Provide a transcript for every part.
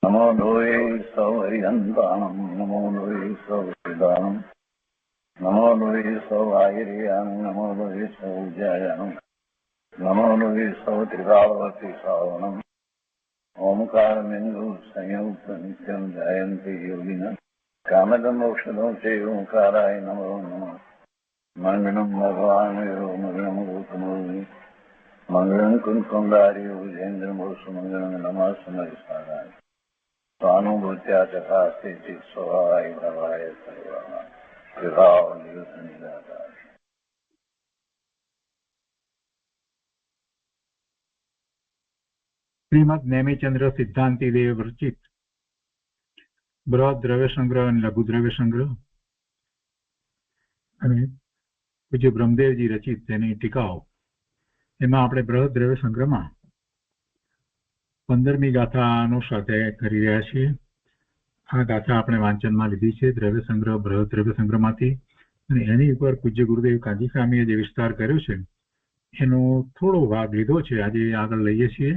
नमो लोये सौहरिहन्ताणं नमो लोये सौहृदानं नमो लोये सौभागिर्यानं नमो लोये सौज्यायानं नमो लोये सौत्रिकावती सावनं ओंकारमेन्दु संयुक्त नित्यं ध्यायन्ति योगिनः कामदमोक्षदं चैव ओंकाराय नमो नमः मङ्गलं भगवान् मङ्गलं गौतमोऽग्नि मङ्गलं कुञ्कुण्डार्यो विजेन्द्रमोसुमङ्गलं नमः समयसाराय स्वानुभूत्या तथास्ति स्वभावाय भवाय सर्वः कृपावनिदाता। શ્રીમદ નેમિચંદ્ર સિદ્ધાંતિ દેવ રચિત બૃહદ દ્રવ્ય સંગ્રહ અને લઘુ દ્રવ્ય સંગ્રહ અને પૂજ્ય બ્રહ્મદેવજી રચિત તેની ટીકાઓ, એમાં આપણે બૃહદ દ્રવ્ય સંગ્રહમાં 15મી ગાથાનો સ્વાધ્યાય કરી રહ્યા છીએ. આ ગાથા આપણે વાંચનમાં લીધી છે દ્રવ્ય સંગ્રહ બૃહદ દ્રવ્ય સંગ્રહમાંથી, અને એની ઉપર પૂજ્ય ગુરુદેવ કાંજી સ્વામીએ જે વિસ્તાર કર્યો છે એનો થોડો ભાગ લીધો છે, આજે આગળ લઈએ છીએ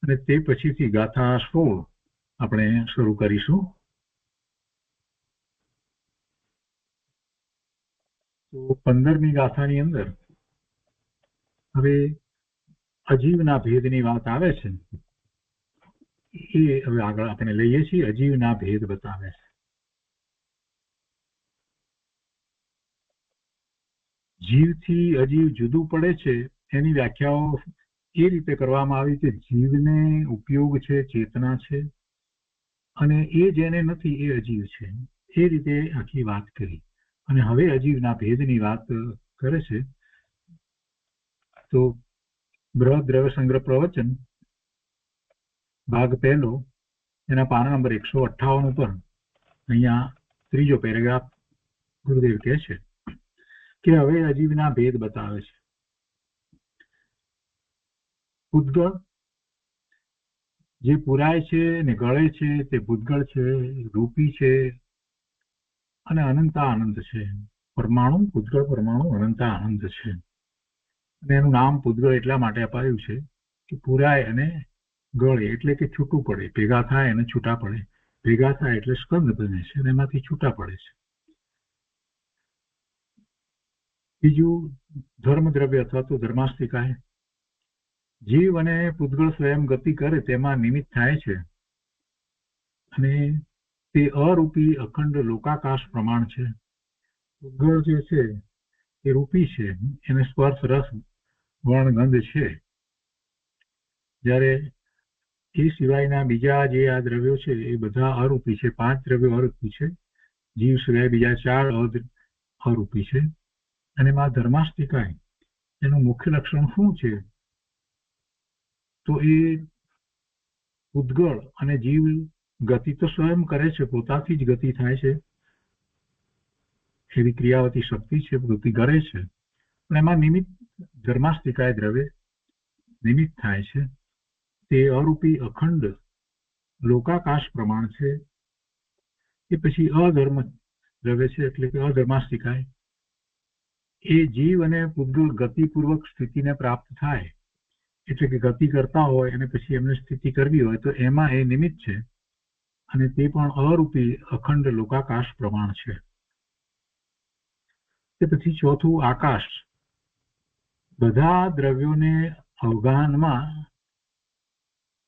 અને તે પછીથી ગાથા 16 આપણે શરૂ કરીશું. તો 15મી ગાથાની અંદર હવે અજીવના ભેદની વાત આવે છે. એ હવે આગળ આપણે લઈએ છીએ. અજીવના ભેદ બતાવે છે. જીવથી અજીવ જુદું પડે છે એની વ્યાખ્યાઓ એ રીતે કરવામાં આવી કે જીવને ઉપયોગ છે, ચેતના છે, અને એ જેને નથી એ અજીવ છે. એ રીતે આખી વાત કરી અને હવે અજીવના ભેદની વાત કરે છે. તો બૃહદ દ્રવ્ય સંગ્રહ પ્રવચન ભાગ પહેલો, એના પાના નંબર 158 ઉપર અહીંયા ત્રીજો પેરેગ્રાફ ગુરુદેવ કહે છે કે હવે અજીવના ભેદ બતાવે છે. પૂતગળ જે પુરાય છે ને ગળે છે તે પૂતગળ છે, રૂપી છે અને અનંતા આનંદ છે. પરમાણુ પૂતગળ, પરમાણુ અનંતા આનંદ છે. અને એનું નામ પૂતગળ એટલા માટે અપાયું છે કે પુરાય અને ગળે એટલે કે છૂટું પડે, ભેગા થાય અને છૂટા પડે. ભેગા થાય એટલે સ્કંદ બને છે અને એમાંથી છૂટા પડે છે. બીજું ધર્મ દ્રવ્ય અથવા તો ધર્માસ્તિકાય. જીવ અને પૂતગળ સ્વયં ગતિ કરે તેમાં નિમિત્ત થાય છે અને તે અરૂપી અખંડ લોકાકાશ પ્રમાણ છે. પૂતગળ જે છે એ રૂપી છે, એને સ્પર્શ રસ વર્ણ ગંધ છે, જ્યારે એ સિવાયના બીજા જે આ દ્રવ્યો છે એ બધા અરૂપી છે. 5 દ્રવ્યો અરૂપી છે. જીવ સિવાય બીજા 4 અરૂપી છે. અને એમાં ધર્માસ્તિકાય એનું મુખ્ય લક્ષણ શું છે? તો એ પૂતગળ અને જીવ ગતિ તો સ્વયં કરે છે, પોતાથી જ ગતિ થાય છે, એવી ક્રિયાવતી શક્તિ છે, ગતિ કરે છે. પણ એમાં નિમિત્ત ધર્માસ્તિકાય દ્રવ્ય નિમિત્ત થાય છે. તે અરૂપી અખંડ લોકાકાશ પ્રમાણ છે. એ પછી અધર્મ દ્રવ્ય છે, એટલે કે અધર્માસ્તિકાય. એ જીવ અને પૂતગળ ગતિપૂર્વક સ્થિતિને પ્રાપ્ત થાય, એટલે કે ગતિ કરતા હોય અને પછી એમને સ્થિતિ કરવી હોય તો એમાં એ નિમિત્ત છે, અને તે પણ અરૂપી અખંડ લોકાકાશ પ્રમાણ છે. તે પછી ચોથું આકાશ. બધા દ્રવ્યોને અવગાહનમાં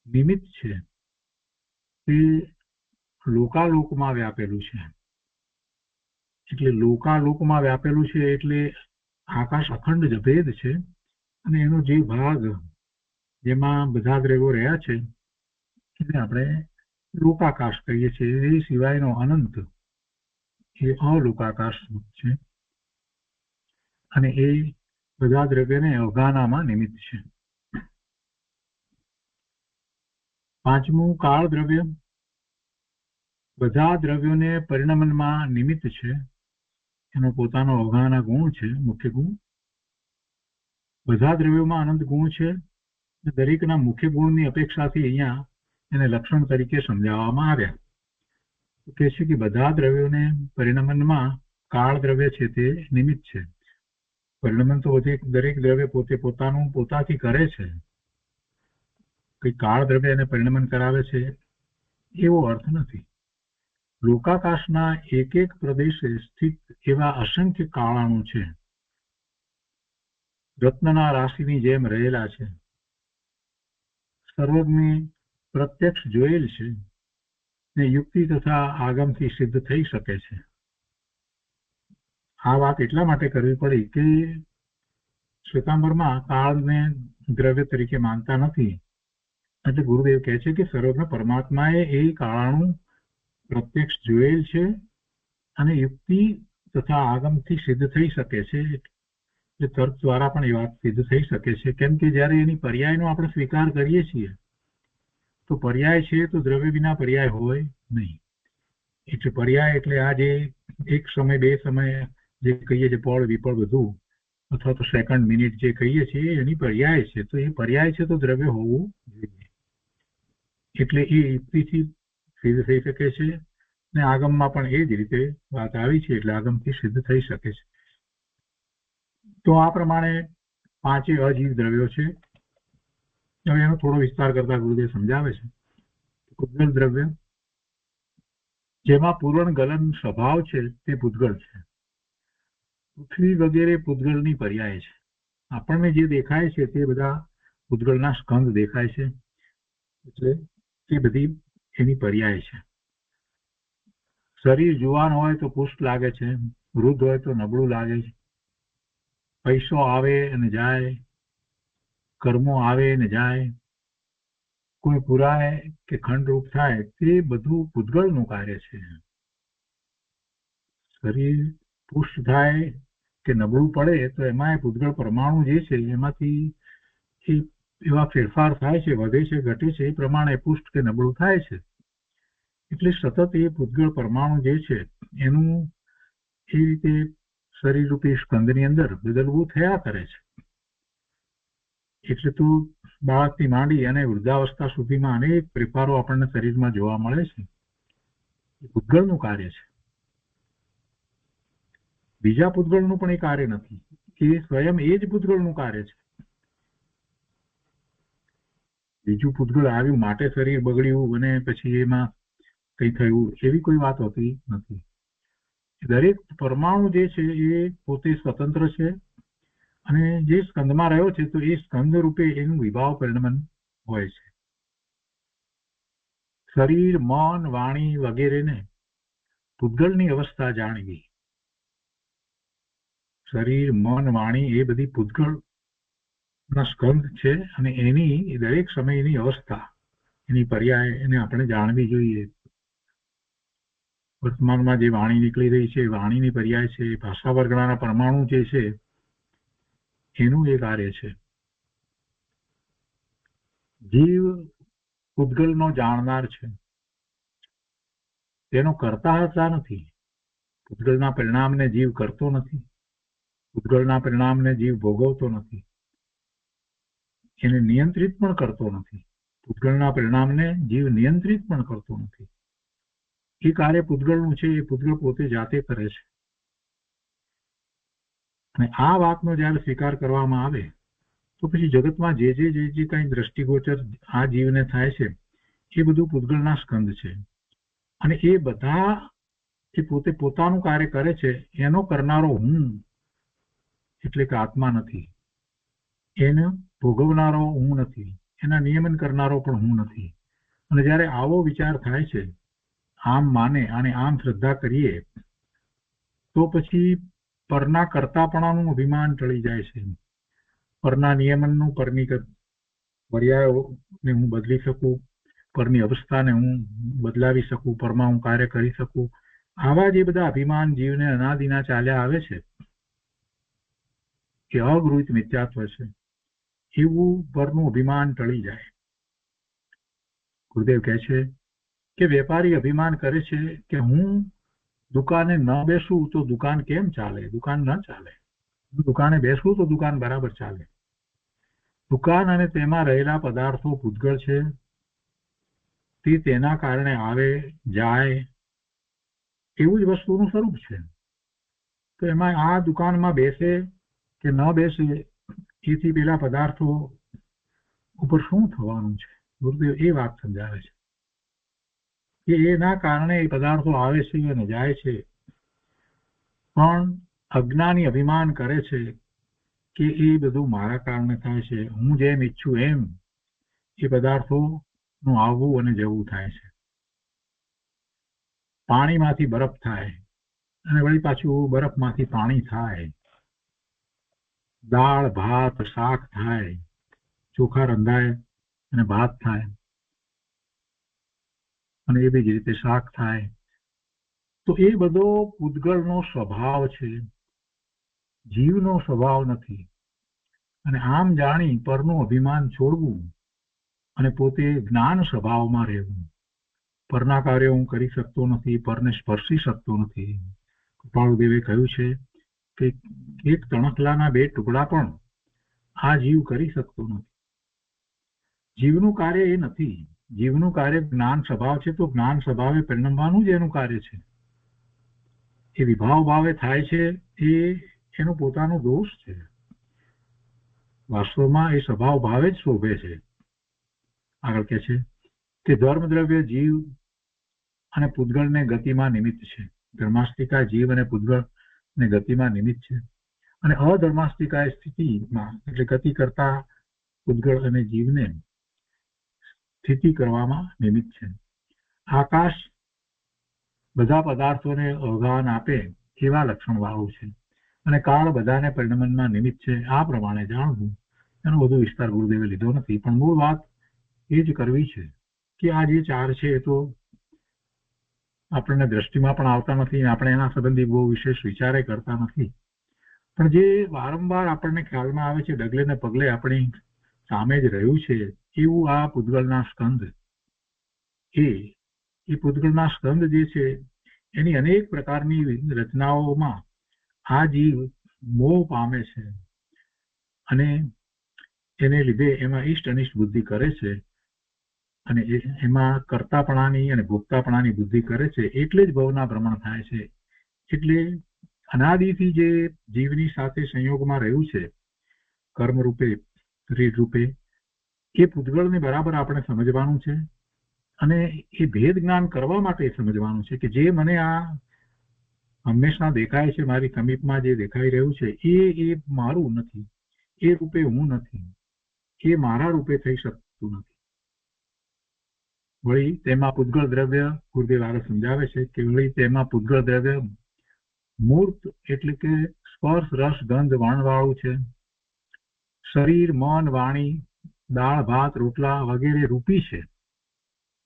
નિમિત્ત છે. તે લોકાલોકમાં વ્યાપેલું છે. એટલે લોકાલોકમાં વ્યાપેલું છે એટલે આકાશ અખંડ જ ભેદ છે. અને એનો જે ભાગ જેમાં બધા દ્રવ્યો રહ્યા છે એને આપણે લોકાકાશ કહીએ છીએ. એ સિવાયનો અનંત એ અલોકાકાશ છે, અને એ બધા દ્રવ્યને અવગાહનામાં નિમિત્ત છે. 5મું કાળ દ્રવ્ય. બધા દ્રવ્યોને પરિણમનમાં નિમિત્ત છે. એનો પોતાનો અવગાહના ગુણ છે, મુખ્ય ગુણ. બધા દ્રવ્યોમાં અનંત ગુણ છે. દરેકના મુખ્ય ગુણની અપેક્ષાથી અહીંયા એને લક્ષણ તરીકે સમજાવવામાં આવ્યા. કહે છે કે બધા દ્રવ્યોને પરિણમનમાં કાળ દ્રવ્ય છે તે નિમિત્ત છે. પરિણમન તો દરેક દ્રવ્ય પોતે પોતાનું પોતાથી કરે છે. કઈ કાળ દ્રવ્ય એને પરિણમન કરાવે છે એવો અર્થ નથી. લોકાકાશના એક એક પ્રદેશે સ્થિત એવા અસંખ્ય કાળાણુ છે, રત્નના રાશિની જેમ રહેલા છે, સર્વજ્ઞ પ્રત્યક્ષ જોયેલ છે ને યુક્તિ તથા આગમથી સિદ્ધ થઈ શકે છે. આ વાત એટલા માટે કરવી પડી કે શ્વેતાંબરમાં કાળને દ્રવ્ય તરીકે માનતા નથી. એટલે ગુરુદેવ કહે છે કે સર્વજ્ઞ પરમાત્માએ એ કાળાણુ પ્રત્યક્ષ જોયેલ છે અને યુક્તિ તથા આગમથી સિદ્ધ થઈ શકે છે. એટલે તર્ક દ્વારા પણ એ વાત સિદ્ધ થઈ શકે છે. કેમ કે જ્યારે એની પર્યાયનો આપણે સ્વીકાર કરીએ છીએ તો પર્યાય છે તો દ્રવ્ય વિના પર્યાય હોય નહીં. એટલે પર્યાય એટલે આ જે એક સમય બે સમય જે કહીએ છીએ પળ વિપળ બધું, અથવા તો સેકન્ડ મિનિટ જે કહીએ છીએ એની પર્યાય છે. તો એ પર્યાય છે તો દ્રવ્ય હોવું જોઈએ. એટલે એ યુક્તિથી સિદ્ધ થઈ શકે છે ને આગમમાં પણ એ જ રીતે વાત આવી છે એટલે આગમથી સિદ્ધ થઈ શકે છે. તો આ પ્રમાણે પાંચે અજીવ દ્રવ્યો છે. હવે એનો થોડો વિસ્તાર કરતા ગુરુદેવ સમજાવે છે. પૂતગલ દ્રવ્ય જેમાં પૂરણ ગલન સ્વભાવ છે તે પૂતગલ છે. પૃથ્વી વગેરે પૂતગલની પર્યાય છે. આપણને જે દેખાય છે તે બધા પૂતગલના સ્કંદ દેખાય છે, એટલે એ બધી એની પર્યાય છે. શરીર જુવાન હોય તો પુષ્ટ લાગે છે, વૃદ્ધ હોય તો નબળું લાગે છે, પૈસો આવે અને જાય, કર્મો આવે ને જાય, કોઈ પુરાય કે ખંડરૂપ થાય, તે બધું પૂતગલનું કાર્ય છે. શરીર પુષ્ટ થાય કે નબળું પડે તો એમાં પૂતગલ પરમાણુ જે છે એમાંથી એવા ફેરફાર થાય છે, વધે છે, ઘટે છે, એ પ્રમાણે પુષ્ટ કે નબળું થાય છે. એટલે સતત એ પૂતગલ પરમાણુ જે છે એનું એ રીતે શરીરરૂપી સ્કંદની અંદર બદલવું થયા કરે છે. એટલે તો બાળકથી માંડી અને વૃદ્ધાવસ્થા સુધીમાં અનેક ફેરફારો આપણને શરીરમાં જોવા મળે છે. એ પૂતગલનું કાર્ય છે. બીજા પૂતગલનું પણ એ કાર્ય નથી, કે સ્વયં એ જ પૂતગલનું કાર્ય છે. બીજું પૂતગલ આવ્યું માટે શરીર બગડ્યું અને પછી એમાં કઈ થયું એવી કોઈ વાત હોતી નથી. દરેક પરમાણુ જે છે એ પોતે સ્વતંત્ર છે અને જે સ્કંદમાં રહ્યો છે તો એ સ્કંદ રૂપે એનું વિભાવ પરિણમન હોય છે. શરીર, મન, વાણી વગેરેને પૂતગલની અવસ્થા જાણવી. શરીર, મન, વાણી એ બધી પૂતગલના સ્કંદ છે અને એની દરેક સમયની અવસ્થા, એની પર્યાય એને આપણે જાણવી જોઈએ. વર્તમાનમાં જે વાણી નીકળી રહી છે વાણીની પર્યાય છે, ભાષા વર્ગણાના પરમાણુ જે છે એનું એ કાર્ય છે. જીવ પૂતગલનો જાણનાર છે, તેનો કરતા હતા નથી. પૂતગલના પરિણામને જીવ કરતો નથી, પૂતગલના પરિણામને જીવ ભોગવતો નથી, એને નિયંત્રિત પણ કરતો નથી. પૂતગલના પરિણામને જીવ નિયંત્રિત પણ કરતો નથી. એ કાર્ય પૂતગલનું છે, એ પૂતગલ પોતે જાતે કરે છે. અને આ વાતનો જ્યારે સ્વીકાર કરવામાં આવે તો પછી જગતમાં જે કંઈ દ્રષ્ટિગોચર આ જીવને થાય છે એ બધું પૂતગલના સ્કંદ છે. અને એ બધા એ પોતે પોતાનું કાર્ય કરે છે એનો કરનારો હું એટલે કે આત્મા નથી, એને ભોગવનારો હું નથી, એના નિયમન કરનારો પણ હું નથી. અને જ્યારે આવો વિચાર થાય છે, આમ માને અને આમ શ્રદ્ધા કરીએ તો પછી પરના કરતાપણાનું અભિમાન ટળી જાય છે. પરના નિયમનનું, પરની પર્યાયોને હું બદલી શકું, પરની અવસ્થાને હું બદલાવી શકું, પરમાં હું કાર્ય કરી શકું, આવા જે બધા અભિમાન જીવને અનાદિના ચાલ્યા આવે છે કે અગૃહિત મિથ્યાત્વ છે, એવું પરનું અભિમાન ટળી જાય. ગુરુદેવ કહે છે કે વેપારી અભિમાન કરે છે કે હું દુકાને ન બેસું તો દુકાન કેમ ચાલે, દુકાન ન ચાલે. હું દુકાને બેસું તો દુકાન બરાબર ચાલે. દુકાન અને તેમાં રહેલા પદાર્થો પૂતગલ છે, તે તેના કારણે આવે જાય એવું જ વસ્તુનું સ્વરૂપ છે. તો એમાં આ દુકાનમાં બેસે કે ન બેસે એથી પેલા પદાર્થો ઉપર શું થવાનું છે, ગુરુદેવ એ વાત સમજાવે છે. કે એના કારણે એ પદાર્થો આવે છે અને જાય છે, પણ અજ્ઞાની અભિમાન કરે છે કે એ બધું મારા કારણે થાય છે, હું જેમ ઈચ્છું એમ એ પદાર્થોનું આવવું અને જવું થાય છે. પાણીમાંથી બરફ થાય અને વળી પાછું બરફમાંથી પાણી થાય, દાળ ભાત શાક થાય, ચોખા રંધાય અને ભાત થાય, અને એવી જ રીતે શાક થાય. તો એ બધો પૂતગલનો સ્વભાવ છે, જીવનો સ્વભાવ નથી. અને આમ જાણી પરનું અભિમાન છોડવું અને પોતે જ્ઞાન સ્વભાવમાં રહેવું. પરના કાર્યો હું કરી શકતો નથી, પરને સ્પર્શી શકતો નથી. કૃપાળુદેવે કહ્યું છે કે એક તણખલાના 2 ટુકડા પણ આ જીવ કરી શકતો નથી. જીવનું કાર્ય એ નથી. જીવનું કાર્ય જ્ઞાન સ્વભાવ છે, તો જ્ઞાન સ્વભાવે પરિણમવાનું જ એનું કાર્ય છે. એ વિભાવ ભાવે થાય છે એ એનો પોતાનો દોષ છે. વાસ્તવમાં એ સ્વભાવ ભાવે જ શોભે છે. આગળ કહે છે કે ધર્મ દ્રવ્ય જીવ અને પૂતગલને ગતિમાં નિમિત્ત છે. ધર્માસ્તિકા જીવ અને પૂતગલને ગતિમાં નિમિત્ત છે, અને અધર્માસ્તિકા સ્થિતિમાં એટલે ગતિ કરતા પૂતગલ અને જીવને સ્થિતિ કરવામાં નિમિત્ત છે. આકાશ બધા પદાર્થોને અવગાહન આપે એવા લક્ષણ વાળું છે, અને કાળ બધાને પરિણમનમાં નિમિત્ત છે. આ પ્રમાણે જાણવું. એનો વધુ વિસ્તાર ગુરુદેવે લીધો નથી, પણ મૂળ વાત એ જ કરવી છે કે આ જે 4 છે એ તો આપણને દ્રષ્ટિમાં પણ આવતા નથી, આપણે એના સંબંધી બહુ વિશેષ વિચારે કરતા નથી, પણ જે વારંવાર આપણને ખ્યાલમાં આવે છે, ડગલે ને પગલે આપણી સામે જ રહ્યું છે, એવું આ પૂતગલના સ્કંદ. એ પૂતગલના સ્કંદ જે છે એની અનેક પ્રકારની રચનાઓમાં આ જીવ મોહ પામે છે, અને એને લીધે એમાં ઈષ્ટ અનિષ્ટ બુદ્ધિ કરે છે, અને એમાં કર્તાપણાની અને ભોગતાપણાની બુદ્ધિ કરે છે. એટલે જ ભવના ભ્રમણ થાય છે. એટલે અનાદિથી જે જીવની સાથે સંયોગમાં રહ્યું છે, કર્મ રૂપે, શરીર રૂપે, એ પૂતગલને બરાબર આપણે સમજવાનું છે, અને એ ભેદ જ્ઞાન કરવા માટે સમજવાનું છે કે જે મને આ હંમેશા દેખાય છે, મારી સમીપમાં જે દેખાઈ રહ્યું છે એ મારું નથી, એ રૂપે હું નથી, એ મારા રૂપે થઈ શકતું નથી. વળી તેમાં પૂતગલ દ્રવ્ય, ગુરુદેવ આગળ સમજાવે છે કે વળી તેમાં પૂતગલ દ્રવ્ય મૂર્ત એટલે કે સ્પર્શ રસ ગંધ વર્ણવાળું છે. શરીર મન વાણી દાળ ભાત રોટલા વગેરે રૂપી છે.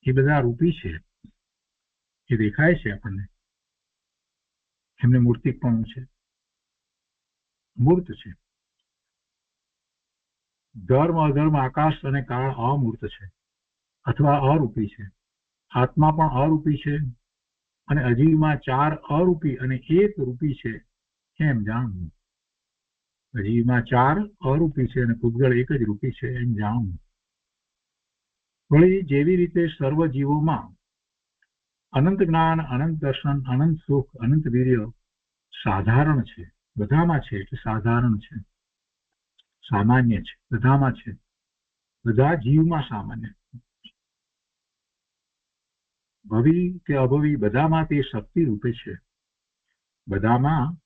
એ બધા રૂપી છે, એ દેખાય છે આપણને, એમને મૂર્તિકપણું છે, મૂર્ત છે. ધર્મ અધર્મ આકાશ અને કાળ અમૂર્ત છે અથવા અરૂપી છે. આત્મા પણ અરૂપી છે, અને અજીવમાં 4 અરૂપી અને 1 રૂપી છે એમ જાણવું. અજીવમાં 4 અરૂપી છે અને પૂતગલ 1 જ રૂપી છે એમ જાણવું. વળી જેવી રીતે સર્વ જીવોમાં અનંત જ્ઞાન, અનંત દર્શન, અનંત સુખ, અનંત વીર્ય સાધારણ છે, બધામાં છે, એટલે સાધારણ છે, સામાન્ય છે, બધામાં છે, બધા જીવમાં સામાન્ય. ભવી કે અભવી બધામાં તે શક્તિ રૂપે છે. બધામાં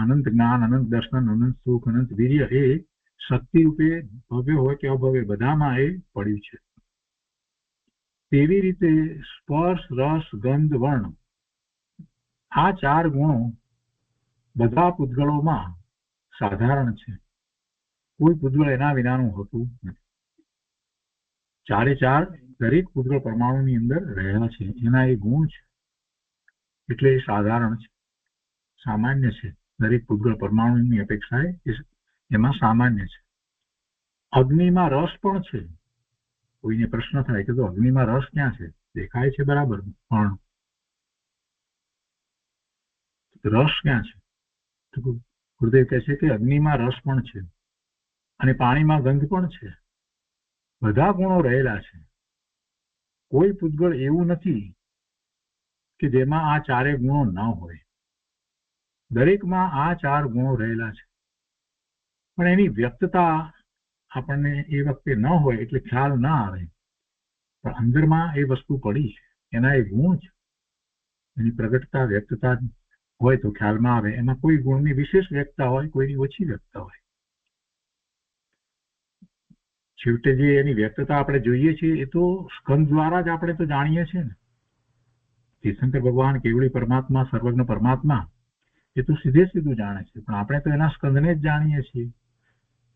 અનંત જ્ઞાન, અનંત દર્શન, અનંત સુખ, અનંત વીર્ય એ શક્તિ રૂપે ભવ્ય હોય કે અભવ્ય બધામાં એ પડ્યું છે. તેવી રીતે સ્પર્શ રસ ગંધ વર્ણ આ 4 ગુણો બધા પૂતગલોમાં સાધારણ છે. કોઈ પૂતગલ એના વિનાનું હોતું નથી. 4 દરેક પૂતગલ પરમાણુની અંદર રહેલા છે, એના એ ગુણ છે, એટલે એ સાધારણ છે, સામાન્ય છે. દરેક પૂતગલ પરમાણુની અપેક્ષાએ એમાં સામાન્ય છે. અગ્નિમાં રસ પણ છે. કોઈને પ્રશ્ન થાય કે તો અગ્નિમાં રસ ક્યાં છે? દેખાય છે બરાબર, પણ રસ ક્યાં છે? તો ગુરુદેવ કહે છે કે અગ્નિમાં રસ પણ છે, અને પાણીમાં ગંધ પણ છે. બધા ગુણો રહેલા છે. કોઈ પૂતગલ એવું નથી કે જેમાં આ 4 ગુણો ન હોય. દરેકમાં આ 4 ગુણો રહેલા છે, પણ એની વ્યક્તતા આપણને એ વખતે ન હોય એટલે ખ્યાલ ના આવે, પણ અંદરમાં એ વસ્તુ પડી છે એના એ ગુણ છે, એની પ્રગટતા વ્યક્તતા હોય તો ખ્યાલમાં આવે. એમાં કોઈ ગુણની વિશેષ વ્યક્તતા હોય, કોઈની ઓછી વ્યક્તતા હોય. છેવટે જે એની વ્યક્તતા આપણે જોઈએ છીએ એ તો સ્કંદ દ્વારા જ આપણે તો જાણીએ છીએ ને. તીર્થંકર ભગવાન, કેવળી પરમાત્મા, સર્વજ્ઞ પરમાત્મા એ તો સીધે સીધું જાણે છે, પણ આપણે તો એના સ્કંદને જ જાણીએ છીએ.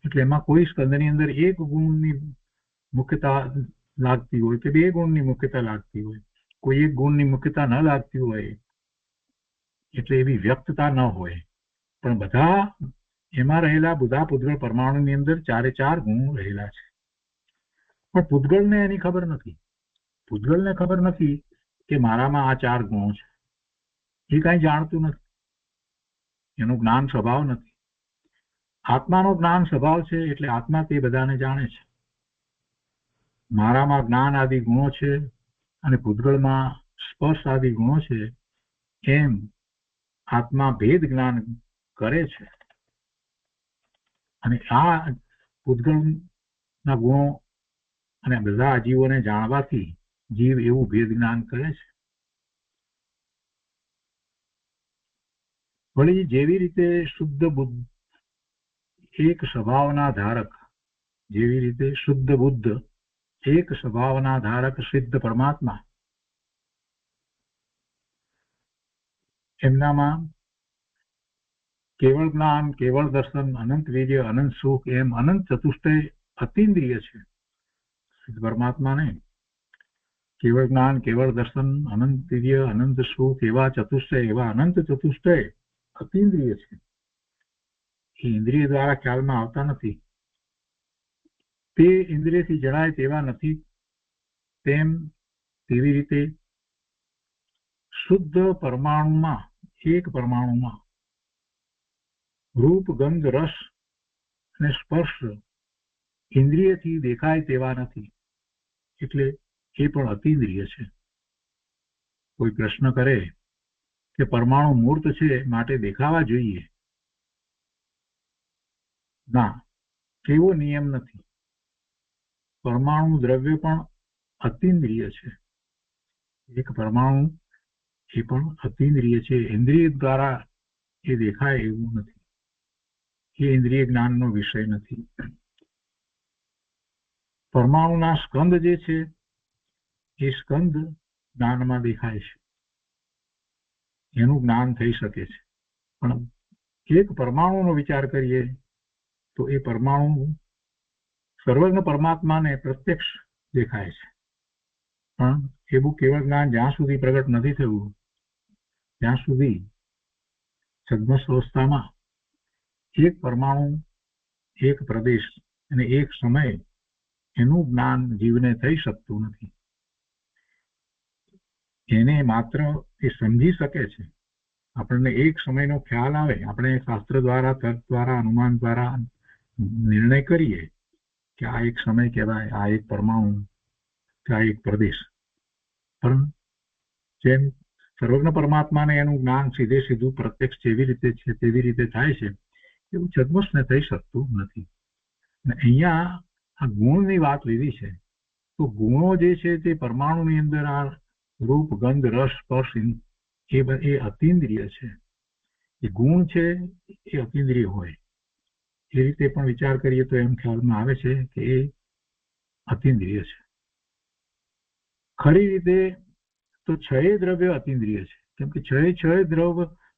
એટલે એમાં કોઈ સ્કંદની અંદર એક ગુણની મુખ્યતા લાગતી હોય કે બે ગુણની મુખ્યતા લાગતી હોય, કોઈ એક ગુણની મુખ્યતા ન લાગતી હોય એટલે એવી વ્યક્તતા ન હોય. પણ બધા એમાં રહેલા બધા પૂતગળ પરમાણુની અંદર ચારે ચાર ગુણ રહેલા છે. પણ પૂતગળને એની ખબર નથી. પૂતગળને ખબર નથી કે મારામાં આ ચાર ગુણો છે. એ કાંઈ જાણતું નથી, એનું જ્ઞાન સ્વભાવ નથી. આત્માનો જ્ઞાન સ્વભાવ છે એટલે આત્મા તે બધાને જાણે છે. મારામાં જ્ઞાન આદિ ગુણો છે અને પૂતગળમાં સ્પર્શ આદિ ગુણો છે, એમ આત્મા ભેદ જ્ઞાન કરે છે. અને આ પૂતગળના ગુણો અને બધા જીવોને જાણવાથી જીવ એવું ભેદ જ્ઞાન કરે છે. વળી જેવી રીતે શુદ્ધ બુદ્ધ એક સ્વભાવના ધારક, જેવી રીતે શુદ્ધ બુદ્ધ એક સ્વભાવના ધારક સિદ્ધ પરમાત્મા, એમનામાં કેવળ જ્ઞાન, કેવળ દર્શન, અનંત વીર્ય, અનંત સુખ એમ અનંત ચતુષ્ટય અતિન્દ્રિય છે. સિદ્ધ પરમાત્માને કેવળ જ્ઞાન, કેવળ દર્શન, અનંત વીર્ય, અનંત સુખ એવા ચતુષ્ટય, એવા અનંત ચતુષ્ટય અતિન્દ્રિય છે. એ ઇન્દ્રિય દ્વારા ખ્યાલમાં આવતા નથી. તે ઇન્દ્રિયથી જણાય તેવા નથી. તેવી રીતે શુદ્ધ પરમાણુમાં, એક પરમાણુમાં રૂપ, ગંધ, રસ અને સ્પર્શ ઇન્દ્રિયથી દેખાય તેવા નથી, એટલે એ પણ અતિન્દ્રિય છે. કોઈ પ્રશ્ન કરે કે પરમાણુ મૂર્ત છે માટે દેખાવા જોઈએ, ના, એવો નિયમ નથી. પરમાણુ દ્રવ્ય પણ અતિન્દ્રિય છે. એક પરમાણુ એ પણ અતિન્દ્રિય છે. ઇન્દ્રિય દ્વારા એ દેખાય એવું નથી. એ ઇન્દ્રિય જ્ઞાનનો વિષય નથી. પરમાણુના સ્કંદ જે છે એ સ્કંદ જ્ઞાનમાં દેખાય છે, એનું જ્ઞાન થઈ શકે છે. પણ એક પરમાણુનો વિચાર કરીએ તો એ પરમાણુ સર્વજ્ઞ પરમાત્માને પ્રત્યક્ષ દેખાય છે. પણ એવું કેવળ જ્ઞાન જ્યાં સુધી પ્રગટ નથી થયું ત્યાં સુધી છદ્મસ્થ અવસ્થામાં એક પરમાણુ, એક પ્રદેશ અને એક સમય એનું જ્ઞાન જીવને થઈ શકતું નથી. એને માત્ર એ સમજી શકે છે. આપણને એક સમયનો ખ્યાલ આવે, આપણે શાસ્ત્ર દ્વારા, તર્ક દ્વારા, અનુમાન દ્વારા નિર્ણય કરીએ કે આ એક સમય કહેવાય, આ એક પરમાણુ, કે આ એક પ્રદેશ. પણ જેમ સર્વજ્ઞ પરમાત્માને એનું જ્ઞાન સીધે સીધું પ્રત્યક્ષ જેવી રીતે છે તેવી રીતે થાય છે, એવું છદ્મસને થઈ શકતું નથી. અને અહીંયા આ ગુણની વાત લીધી છે, તો ગુણો જે છે તે પરમાણુની અંદર આ રૂપ, ગંધ, રસ, સ્પર્શ એ અતિન્દ્રિય છે. એ ગુણ છે એ અતિન્દ્રિય હોય એ રીતે પણ વિચાર કરીએ તો એમ ખ્યાલમાં આવે છે કે એ અતિન્દ્રિય છે. ખરી રીતે તો છ દ્રવ્ય અતિન્દ્રિય છે, કેમ કે છ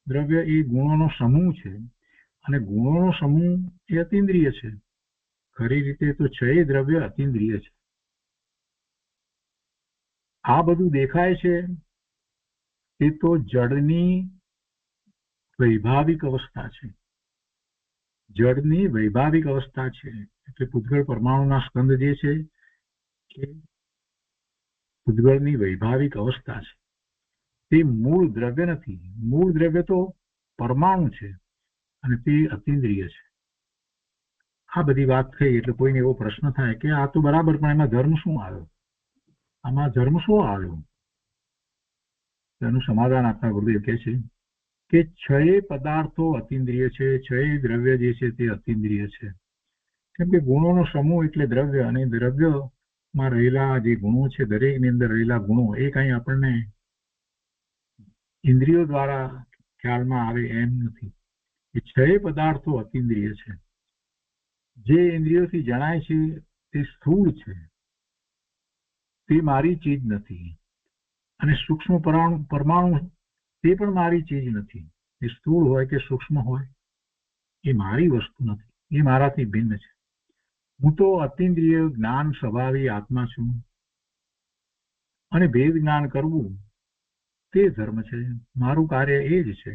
દ્રવ્ય એ ગુણોનો સમૂહ છે અને ગુણોનો સમૂહ એ અતિન્દ્રિય છે. ખરી રીતે તો છ દ્રવ્ય અતિન્દ્રિય છે. આ બધું દેખાય છે એ તો જડની વૈભાવિક અવસ્થા છે. જડની વૈભાવિક અવસ્થા છે. એટલે પૂતગળ પરમાણુના સ્કંદ જે છે એ પૂતગળની વૈભાવિક અવસ્થા છે. તે મૂળ દ્રવ્ય નથી. મૂળ દ્રવ્ય તો પરમાણુ છે અને તે અતિન્દ્રિય છે. આ બધી વાત થઈ એટલે કોઈને એવો પ્રશ્ન થાય કે આ તો બરાબર, પણ એમાં ધર્મ શું આવ્યો? આમાં ધર્મ શું આવ્યો? તેનું સમાધાન આપતા ગુરુદેવ કહે છે કે છ પદાર્થો અતિન્દ્રિય છે, છ દ્રવ્ય જે છે તે અતિન્દ્રિય છે. કેમ કે ગુણોનો સમૂહ એટલે દ્રવ્ય, અને દ્રવ્ય માં રહેલા જે ગુણો છે, દરેકની અંદર રહેલા ગુણો એ કઈ આપણને ઇન્દ્રિયો દ્વારા ખ્યાલમાં આવે એમ નથી. એ 6 પદાર્થો અતિન્દ્રિય છે. જે ઇન્દ્રિયોથી જણાય છે તે સ્થૂળ છે, તે મારી ચીજ નથી. અને સૂક્ષ્મ પરમાણુ તે પણ મારી ચીજ નથી. એ સ્થૂળ હોય કે સૂક્ષ્મ હોય એ મારી વસ્તુ નથી, એ મારાથી ભિન્ન છે. હું તો અતિન્દ્રિય જ્ઞાન સ્વભાવી આત્મા છું અને ભેદ જ્ઞાન કરવું તે ધર્મ છે. મારું કાર્ય એ જ છે.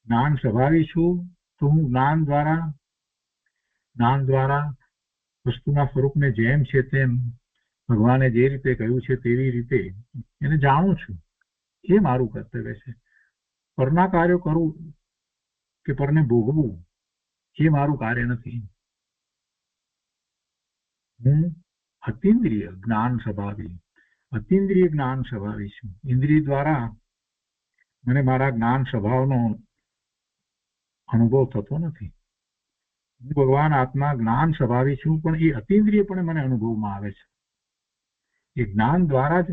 જ્ઞાન સ્વભાવી છું તો હું જ્ઞાન દ્વારા વસ્તુના સ્વરૂપને જેમ છે તેમ ભગવાને જે રીતે કહ્યું છે તેવી રીતે એને જાણું છું. એ મારું કર્તવ્ય છે. પરના કાર્યો કરવું કે પરને ભોગવું એ મારું કાર્ય નથી. હું અતિન્દ્રિય જ્ઞાન સ્વભાવી છું. ઇન્દ્રિય દ્વારા મને મારા જ્ઞાન સ્વભાવનો અનુભવ થતો નથી. હું ભગવાન આત્મા જ્ઞાન સ્વભાવી છું, પણ એ અતિન્દ્રિય પણ મને અનુભવમાં આવે છે. એ જ્ઞાન દ્વારા જ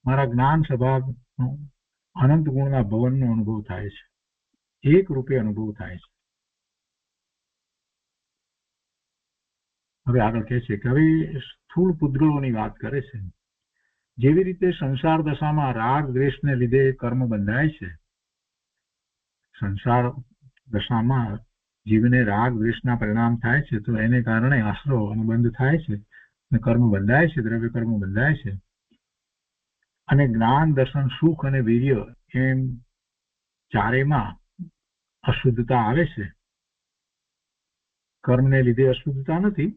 મારા જ્ઞાન સ્વભાવનો અનંત ગુણના ભવનનો અનુભવ થાય છે, એક રૂપે અનુભવ થાય છે. હવે આગળ કહે છે કે હવે સ્થૂળ પૂતગલોની વાત કરે છે. જેવી રીતે સંસાર દશામાં રાગ દ્વેષને લીધે કર્મ બંધાય છે, સંસાર દશામાં જીવને રાગ દ્વેષના પરિણામ થાય છે, તો એને કારણે આશરો અનુબંધ થાય છે અને કર્મ બંધાય છે, દ્રવ્ય કર્મ બંધાય છે. અને જ્ઞાન, દર્શન, સુખ અને વીર્ય એમ ચારેયમાં અશુદ્ધતા આવે છે. કર્મને લીધે અશુદ્ધતા નથી.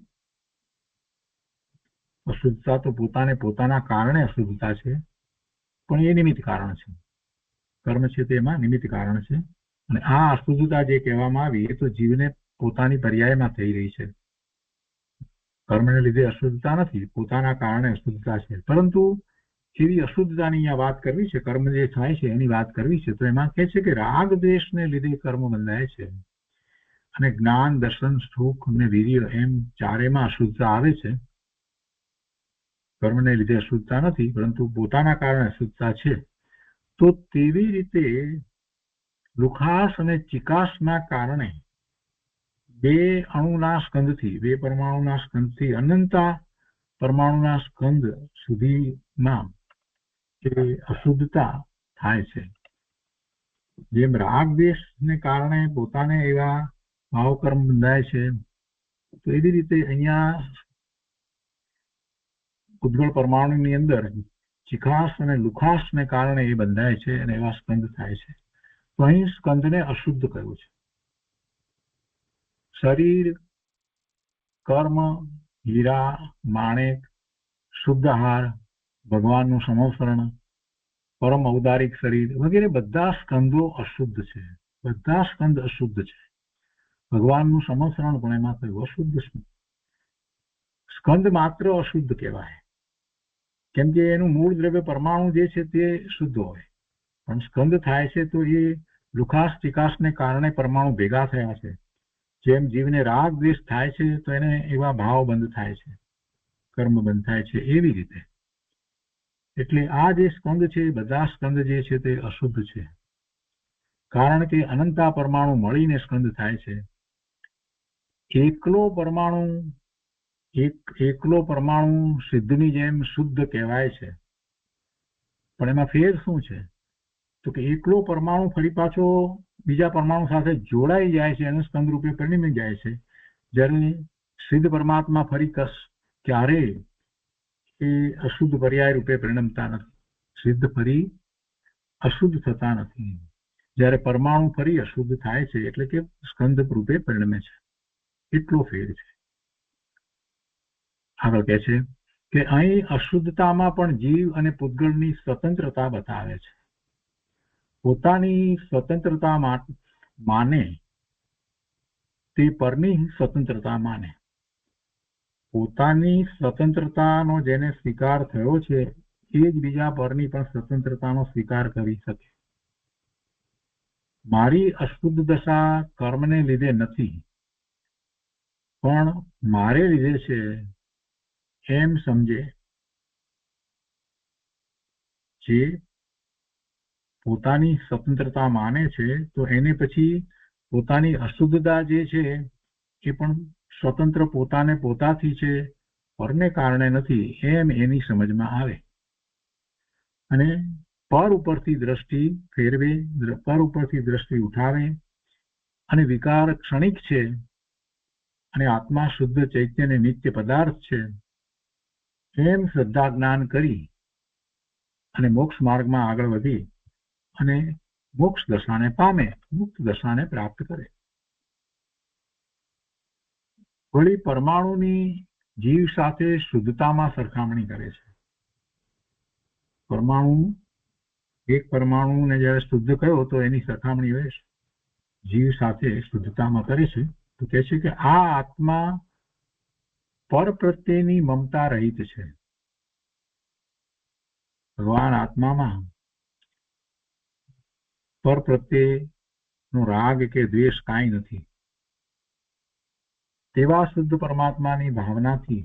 અશુદ્ધતા તો પોતાના કારણે અશુદ્ધતા છે, પણ એ નિમિત્ત કારણ છે. કર્મ છે તેમાં નિમિત્ત કારણ છે. અને આ અશુદ્ધતા જે કહેવામાં આવી એ તો જીવને પોતાની પર્યાયમાં થઈ રહી છે. કર્મને લીધે અશુદ્ધતા નથી, પોતાના કારણે અશુદ્ધતા છે. પરંતુ એવી અશુદ્ધતાની અહીંયા વાત કરવી છે, કર્મ જે થાય છે એની વાત કરવી છે, તો એમાં કહે છે કે રાગ દ્વેષને લીધે કર્મ બંધાય છે અને જ્ઞાન, દર્શન, સુખ અને વીર્ય એમ ચારેયમાં અશુદ્ધતા આવે છે. કર્મને લીધે અશુદ્ધતા નથી, પરંતુ પોતાના કારણે અશુદ્ધતા છે. તો તેવી રીતે લુખાસ અને ચિકાસના કારણે બે પરમાણુના સ્કંદથી અનંતા પરમાણુના સ્કંદ સુધીમાં એ અશુદ્ધતા થાય છે. જેમ રાગ દ્વેષને કારણે પોતાને એવા ભાવકર્મ બંધાય છે, તો એવી રીતે અહીંયા ઉદ્ગળ પરમાણુની અંદર ચિકાસ અને લુખાસને કારણે એ બંધાય છે અને એવા સ્કંદ થાય છે. તો અહીં સ્કંદને અશુદ્ધ કહ્યું છે. શરીર, કર્મ, હીરા, માણેક, શુદ્ધ આહાર, ભગવાનનું સમોસરણ, પરમ ઔદારિક શરીર વગેરે બધા સ્કંદો અશુદ્ધ છે. બધા સ્કંદ અશુદ્ધ છે. ભગવાનનું સમોસરણ પણ એમાં કયું અશુદ્ધ છે. સ્કંદ માત્ર અશુદ્ધ કહેવાય, કેમ કે એનું મૂળ દ્રવ્ય પરમાણુ જે છે તે શુદ્ધ હોય, પણ સ્કંદ થાય છે તો એ લુખાસ ચિકાસને કારણે પરમાણુ ભેગા થયા છે. જેમ જીવને રાગ દ્વેષ થાય છે તો એને એવા ભાવ બંધ થાય છે, કર્મ બંધ થાય છે, એવી રીતે. એટલે આ જે સ્કંદ છે, બધા સ્કંદ જે છે તે અશુદ્ધ છે, કારણ કે અનંતા પરમાણુ મળીને સ્કંદ થાય છે. એકલો પરમાણુ સિદ્ધની જેમ શુદ્ધ કહેવાય છે, પણ એમાં ફેર શું છે? તો કે એકલો પરમાણુ ફરી પાછો બીજા પરમાણુ સાથે જોડાઈ જાય છે અને સ્કંદ રૂપે પરિણમી જાય છે, જ્યારે સિદ્ધ પરમાત્મા ફરી ક્યારે એ અશુદ્ધ પર્યાય રૂપે પરિણમતા નથી. સિદ્ધ ફરી અશુદ્ધ થતા નથી. જ્યારે પરમાણુ ફરી અશુદ્ધ થાય છે એટલે કે સ્કંદ રૂપે પરિણમે છે. એટલો ફેર છે. આગળ કહે છે કે અહીં અશુદ્ધતામાં પણ જીવ અને પૂતગલની સ્વતંત્રતા બતાવે છે. પોતાની સ્વતંત્રતા માને તે પરની સ્વતંત્રતા માને. પોતાની સ્વતંત્રતાનો જેને સ્વીકાર થયો છે એ જ બીજા પરની પણ સ્વતંત્રતાનો સ્વીકાર કરી શકે. મારી અશુદ્ધ દશા કર્મને લીધે નથી, પણ મારે લીધે છે એમ સમજે જે પોતાની સ્વતંત્રતા માને છે તો એને પછી પોતાની અશુદ્ધતા જે છે એ પણ સ્વતંત્ર પોતાને પોતાથી છે, પરને કારણે નથી, એમ એની સમજમાં આવે અને પર ઉપરથી દ્રષ્ટિ ફેરવે, પર ઉપરથી દ્રષ્ટિ ઉઠાવે અને વિકાર ક્ષણિક છે અને આત્મા શુદ્ધ ચૈતન્ય નિત્ય પદાર્થ છે એમ શ્રદ્ધા જ્ઞાન કરી અને મોક્ષ માર્ગમાં આગળ વધી અને મોક્ષ દશાને પામે, મુક્ત દશાને પ્રાપ્ત કરે. વળી પરમાણુની જીવ સાથે શુદ્ધતામાં સરખામણી કરે છે. પરમાણુ, એક પરમાણુને જ્યારે શુદ્ધ કયો તો એની સરખામણી જીવ સાથે શુદ્ધતામાં કરે છે. તો કહે છે કે આ આત્મા પર પ્રત્યેની મમતા રહિત છે. ભગવાન આત્મામાં પર પ્રત્યેનો રાગ કે દ્વેષ કાંઈ નથી. તેવા શુદ્ધ પરમાત્માની ભાવનાથી,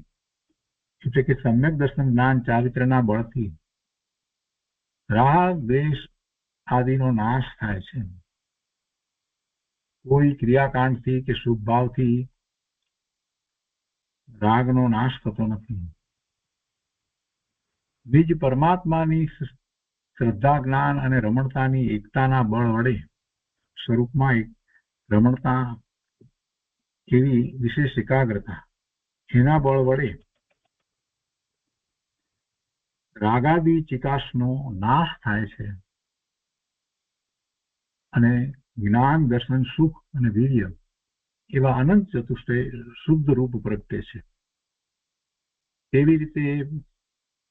એટલે કે સમ્યક દર્શન જ્ઞાન ચારિત્રના બળથી રાગ દ્વેષ આદિનો નાશ થાય છે. કોઈ ક્રિયાકાંડથી કે શુભ ભાવથી રાગનો નાશ થતો નથી. બીજ પરમાત્માની શ્રદ્ધા જ્ઞાન અને રમણતાની એકતાના બળ વડે, સ્વરૂપમાં એક રમણતા એવી વિશેષ એકાગ્રતા, એના બળ વડે રાગાદી ચિકાસનો નાશ થાય છે અને જ્ઞાન દર્શન સુખ અને વીર્ય એવા અનંત ચતુષ્ટય શુદ્ધ રૂપ પ્રગટે છે. તેવી રીતે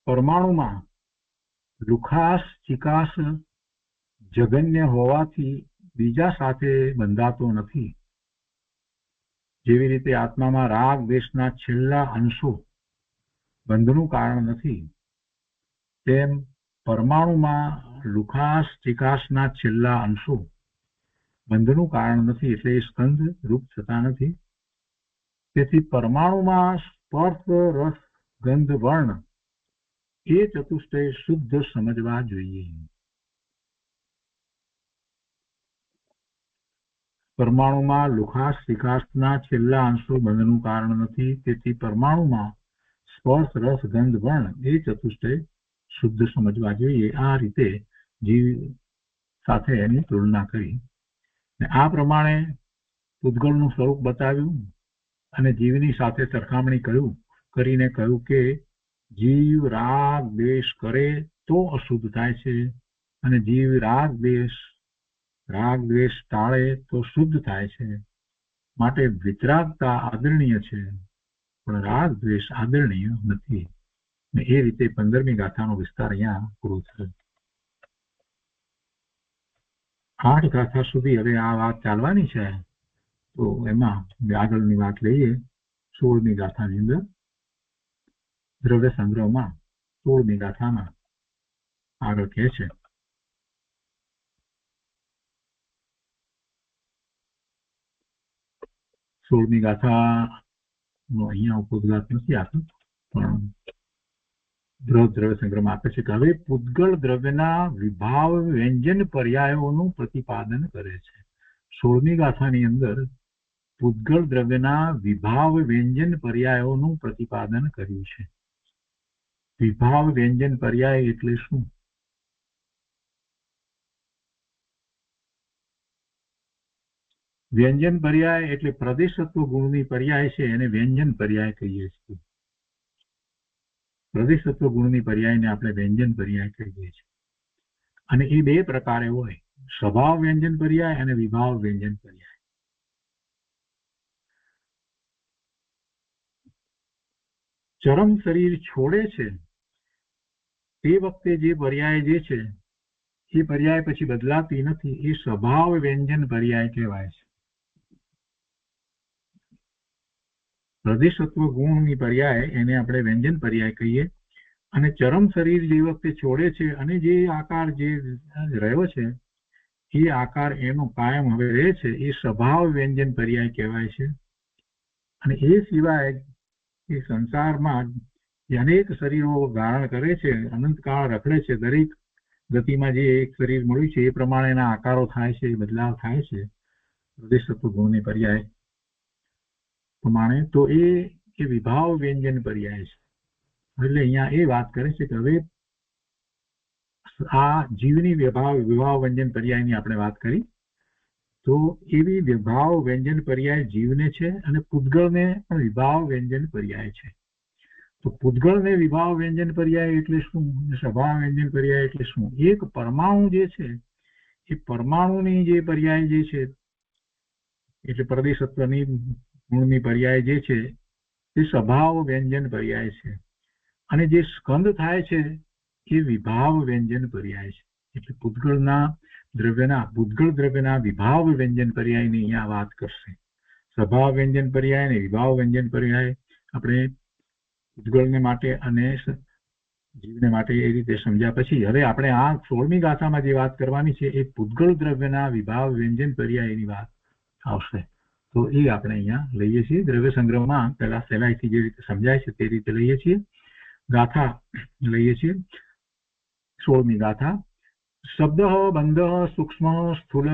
પરમાણુમાં લુખાસ ચિકાસ જગન્ય હોવાથી બીજા સાથે બંધાતો નથી. જેવી રીતે આત્મામાં રાગ દ્વેષના છેલ્લા અંશો બંધનું કારણ નથી, તેમ પરમાણુમાં લુખાસ ચિકાસના છેલ્લા અંશો બંધનું કારણ નથી, એટલે એ સ્કંદ રૂપ થતા નથી. તેથી પરમાણુમાં સ્પર્શ રસ ગંધ વર્ણ એ ચતુષ્ટય શુદ્ધ સમજવા જોઈએ. પરમાણુમાં લુખાસ ચિકાસના છેલ્લા અંશો બંધનું કારણ નથી, તેથી પરમાણુમાં સ્પર્શ રસ ગંધ વર્ણ એ ચતુષ્ટય શુદ્ધ સમજવા જોઈએ. આ રીતે જીવ સાથે એની તુલના કરી. આ પ્રમાણે પૂતગલનું સ્વરૂપ બતાવ્યું અને જીવની સાથે સરખામણી કરીને કહ્યું કે જીવ રાગ દ્વેષ કરે તો અશુદ્ધ થાય છે અને જીવ રાગ દ્વેષ ટાળે તો શુદ્ધ થાય છે. માટે વિતરાગતા આદરણીય છે પણ રાગ દ્વેષ આદરણીય નથી. ને એ રીતે 15મી ગાથાનો વિસ્તાર અહીંયા પૂરો થયો. 8 ગાથા સુધી હવે આ વાત ચાલવાની છે. તો એમાં આગળની વાત લઈએ. 16મી ગાથાની અંદર દ્રવ્ય સંગ્રહમાં 16મી ગાથામાં આગળ કહે છે, સોળમી ગાથાનો અહીંયા ઉપોદ્ઘાત નથી આપતો, પણ દ્રવ્ય સંગ્રહમાં આપે છે કે હવે પૂતગલ દ્રવ્યના વિભાવ વ્યંજન પર્યાયોનું પ્રતિપાદન કરે છે. 16મી ગાથાની અંદર પૂતગલ દ્રવ્યના વિભાવ વ્યંજન પર્યાયોનું પ્રતિપાદન કર્યું છે. વિભાવ વ્યંજન પર્યાય એટલે શું? વ્યંજન પર્યાય એટલે પ્રદેશત્વ ગુણની પર્યાય છે, એને વ્યંજન પર્યાય કહીએ છીએ. પ્રદેશત્વ ગુણની પર્યાયને આપણે વ્યંજન પર્યાય કહીએ છીએ. અને એ બે પ્રકારે હોય, સ્વભાવ વ્યંજન પર્યાય અને વિભાવ વ્યંજન પર્યાય. ચરમ શરીર છોડે છે તે વખતે જે પર્યાય જે છે એ પર્યાય પછી બદલાતી નથી, એ સ્વભાવ વ્યંજન પર્યાય કહેવાય છે. પ્રદેશત્વ ગુણની પર્યાય એને આપણે વ્યંજન પર્યાય કહીએ. અને ચરમ શરીર જે વખતે છોડે છે અને જે આકાર જે રહ્યો છે એ આકાર એનો કાયમ હવે રહે છે, એ સ્વભાવ વ્યંજન પર્યાય કહેવાય છે. અને એ સિવાય એ સંસારમાં જે અનેક શરીરો ધારણ કરે છે, અનંતકાળ રખડે છે, દરેક ગતિમાં જે એક શરીર મળ્યું છે એ પ્રમાણેના આકારો થાય છે, બદલાવ થાય છે પ્રદેશ તત્વ ગુણની પર્યાય પ્રમાણે, તો એ વિભાવ વ્યંજન પર્યાય છે. એટલે અહીંયા એ વાત કરે છે કે હવે આ જીવની વિભાવ વ્યંજન પર્યાયની આપણે વાત કરી, તો એવી વિભાવ વ્યંજન પર્યાય જીવને છે અને પૂતગળને પણ વિભાવ વ્યંજન પર્યાય છે. તો પૂતગળને વિભાવ વ્યંજન પર્યાય એટલે શું, સ્વભાવ વ્યંજન પર્યાય એટલે શું? એક પરમાણુ જે છે એ પરમાણુની જે પર્યાય જે છે એટલે પ્રદેશત્વની ગુણની પર્યાય જે છે તે સ્વભાવ વ્યંજન પર્યાય છે, અને જે સ્કંદ થાય છે એ વિભાવ વ્યંજન પર્યાય છે. એટલે પૂતગળ દ્રવ્યના વિભાવ વ્યંજન પર્યાયની અહીંયા વાત કરશે. સ્વભાવ વ્યંજન પર્યાય અને વિભાવ વ્યંજન પર્યાય આપણે પૂતગળને માટે અને જીવને માટે એ રીતે સમજ્યા પછી હવે આપણે આ 16મી ગાથામાં જે વાત કરવાની છે એ પૂતગળ દ્રવ્યના વિભાવ વ્યંજન પર્યાયની વાત આવશે. તો એ આપણે અહીંયા લઈએ છીએ. દ્રવ્ય સંગ્રહમાં પહેલા સહેલાઈથી જે રીતે સમજાય છે તે રીતે લઈએ છીએ. ગાથા લઈએ છીએ. 16મી ગાથા. શબ્દ બંધ સૂક્ષ્મ સ્થૂલ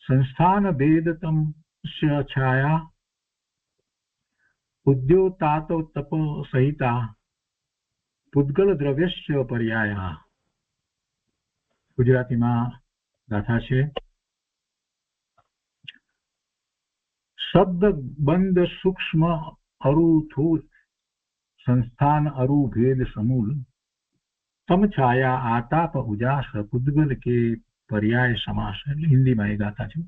સંસ્થાન ભેદતમ છાયા ઉદ્યોતાત તપ સહિતા પૂતગલ દ્રવ્યસ્ય પર્યાયા. ગુજરાતીમાં ગાથા છે. શબ્દ બંધ સૂક્ષ્મ અરુ સ્થૂલ સંસ્થાન અરુ ભેદ સમૂલ તમ છાયા આતાપ ઉજાસ પૂતગલ કે પર્યાય સમાસ. એટલે હિન્દીમાં એ ગાથા છે.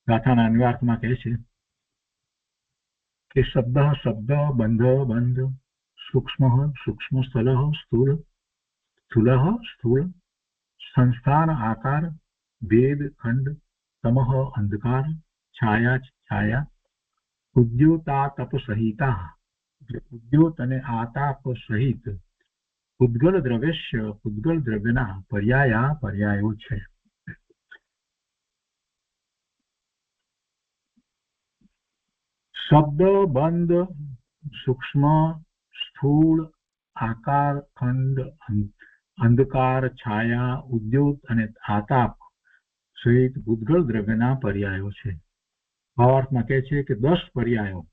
ગાથાના અન્વયાર્થમાં કહે છે કે શબ્દ બંધ સૂક્ષ્મ સ્થૂલ સંસ્થાન આકાર ભેદ ખંડ તમઃ અંધકાર છાયા ઉદ્યોતા તપ સહિતા એટલે ઉદ્યોત અને આતાપ સહિત પૂતગલ દ્રવ્યના પર્યાયો છે. શબ્દ બંધ સૂક્ષ્મ સ્થૂળ આકાર ખંડ અંધકાર છાયા ઉદ્યોત અને આતાપ સહિત પૂતગલ દ્રવ્યના પર્યાયો છે. ભાવાર્થમાં કહે છે કે 10 પર્યાયો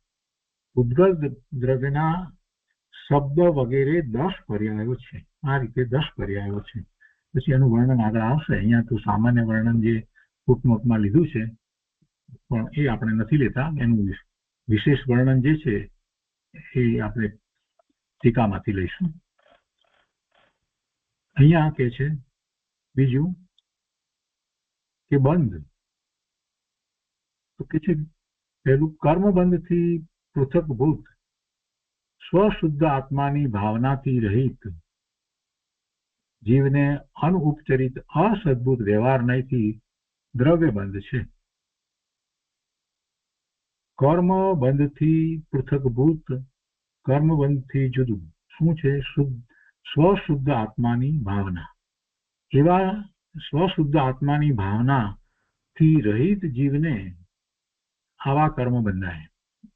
પૂતગલ દ્રવ્યના શબ્દ વગેરે 10 પર્યાયો છે. આ રીતે 10 પર્યાયો છે. પછી એનું વર્ણન આગળ આવશે. અહીંયા તો સામાન્ય વર્ણન જે ફૂટનોટમાં લીધું છે પણ એ આપણે નથી લેતા. એનું વિશેષ વર્ણન જે છે એ આપણે ટીકામાંથી લઈશું. અહીંયા કે છે બીજું કે બંધ, તો કે છે પહેલું કર્મબંધથી પૃથકભૂત સ્વશુદ્ધ આત્માની ભાવનાથી રહિત જીવને અનુપચરિત અસદભૂત વ્યવહાર નહીંથી દ્રવ્યબંધ છે. કર્મબંધથી પૃથકભૂત, કર્મબંધથી જુદું શું છે? સ્વશુદ્ધ આત્માની ભાવના. એવા સ્વશુદ્ધ આત્માની ભાવનાથી રહિત જીવને આવા કર્મ બંધાય.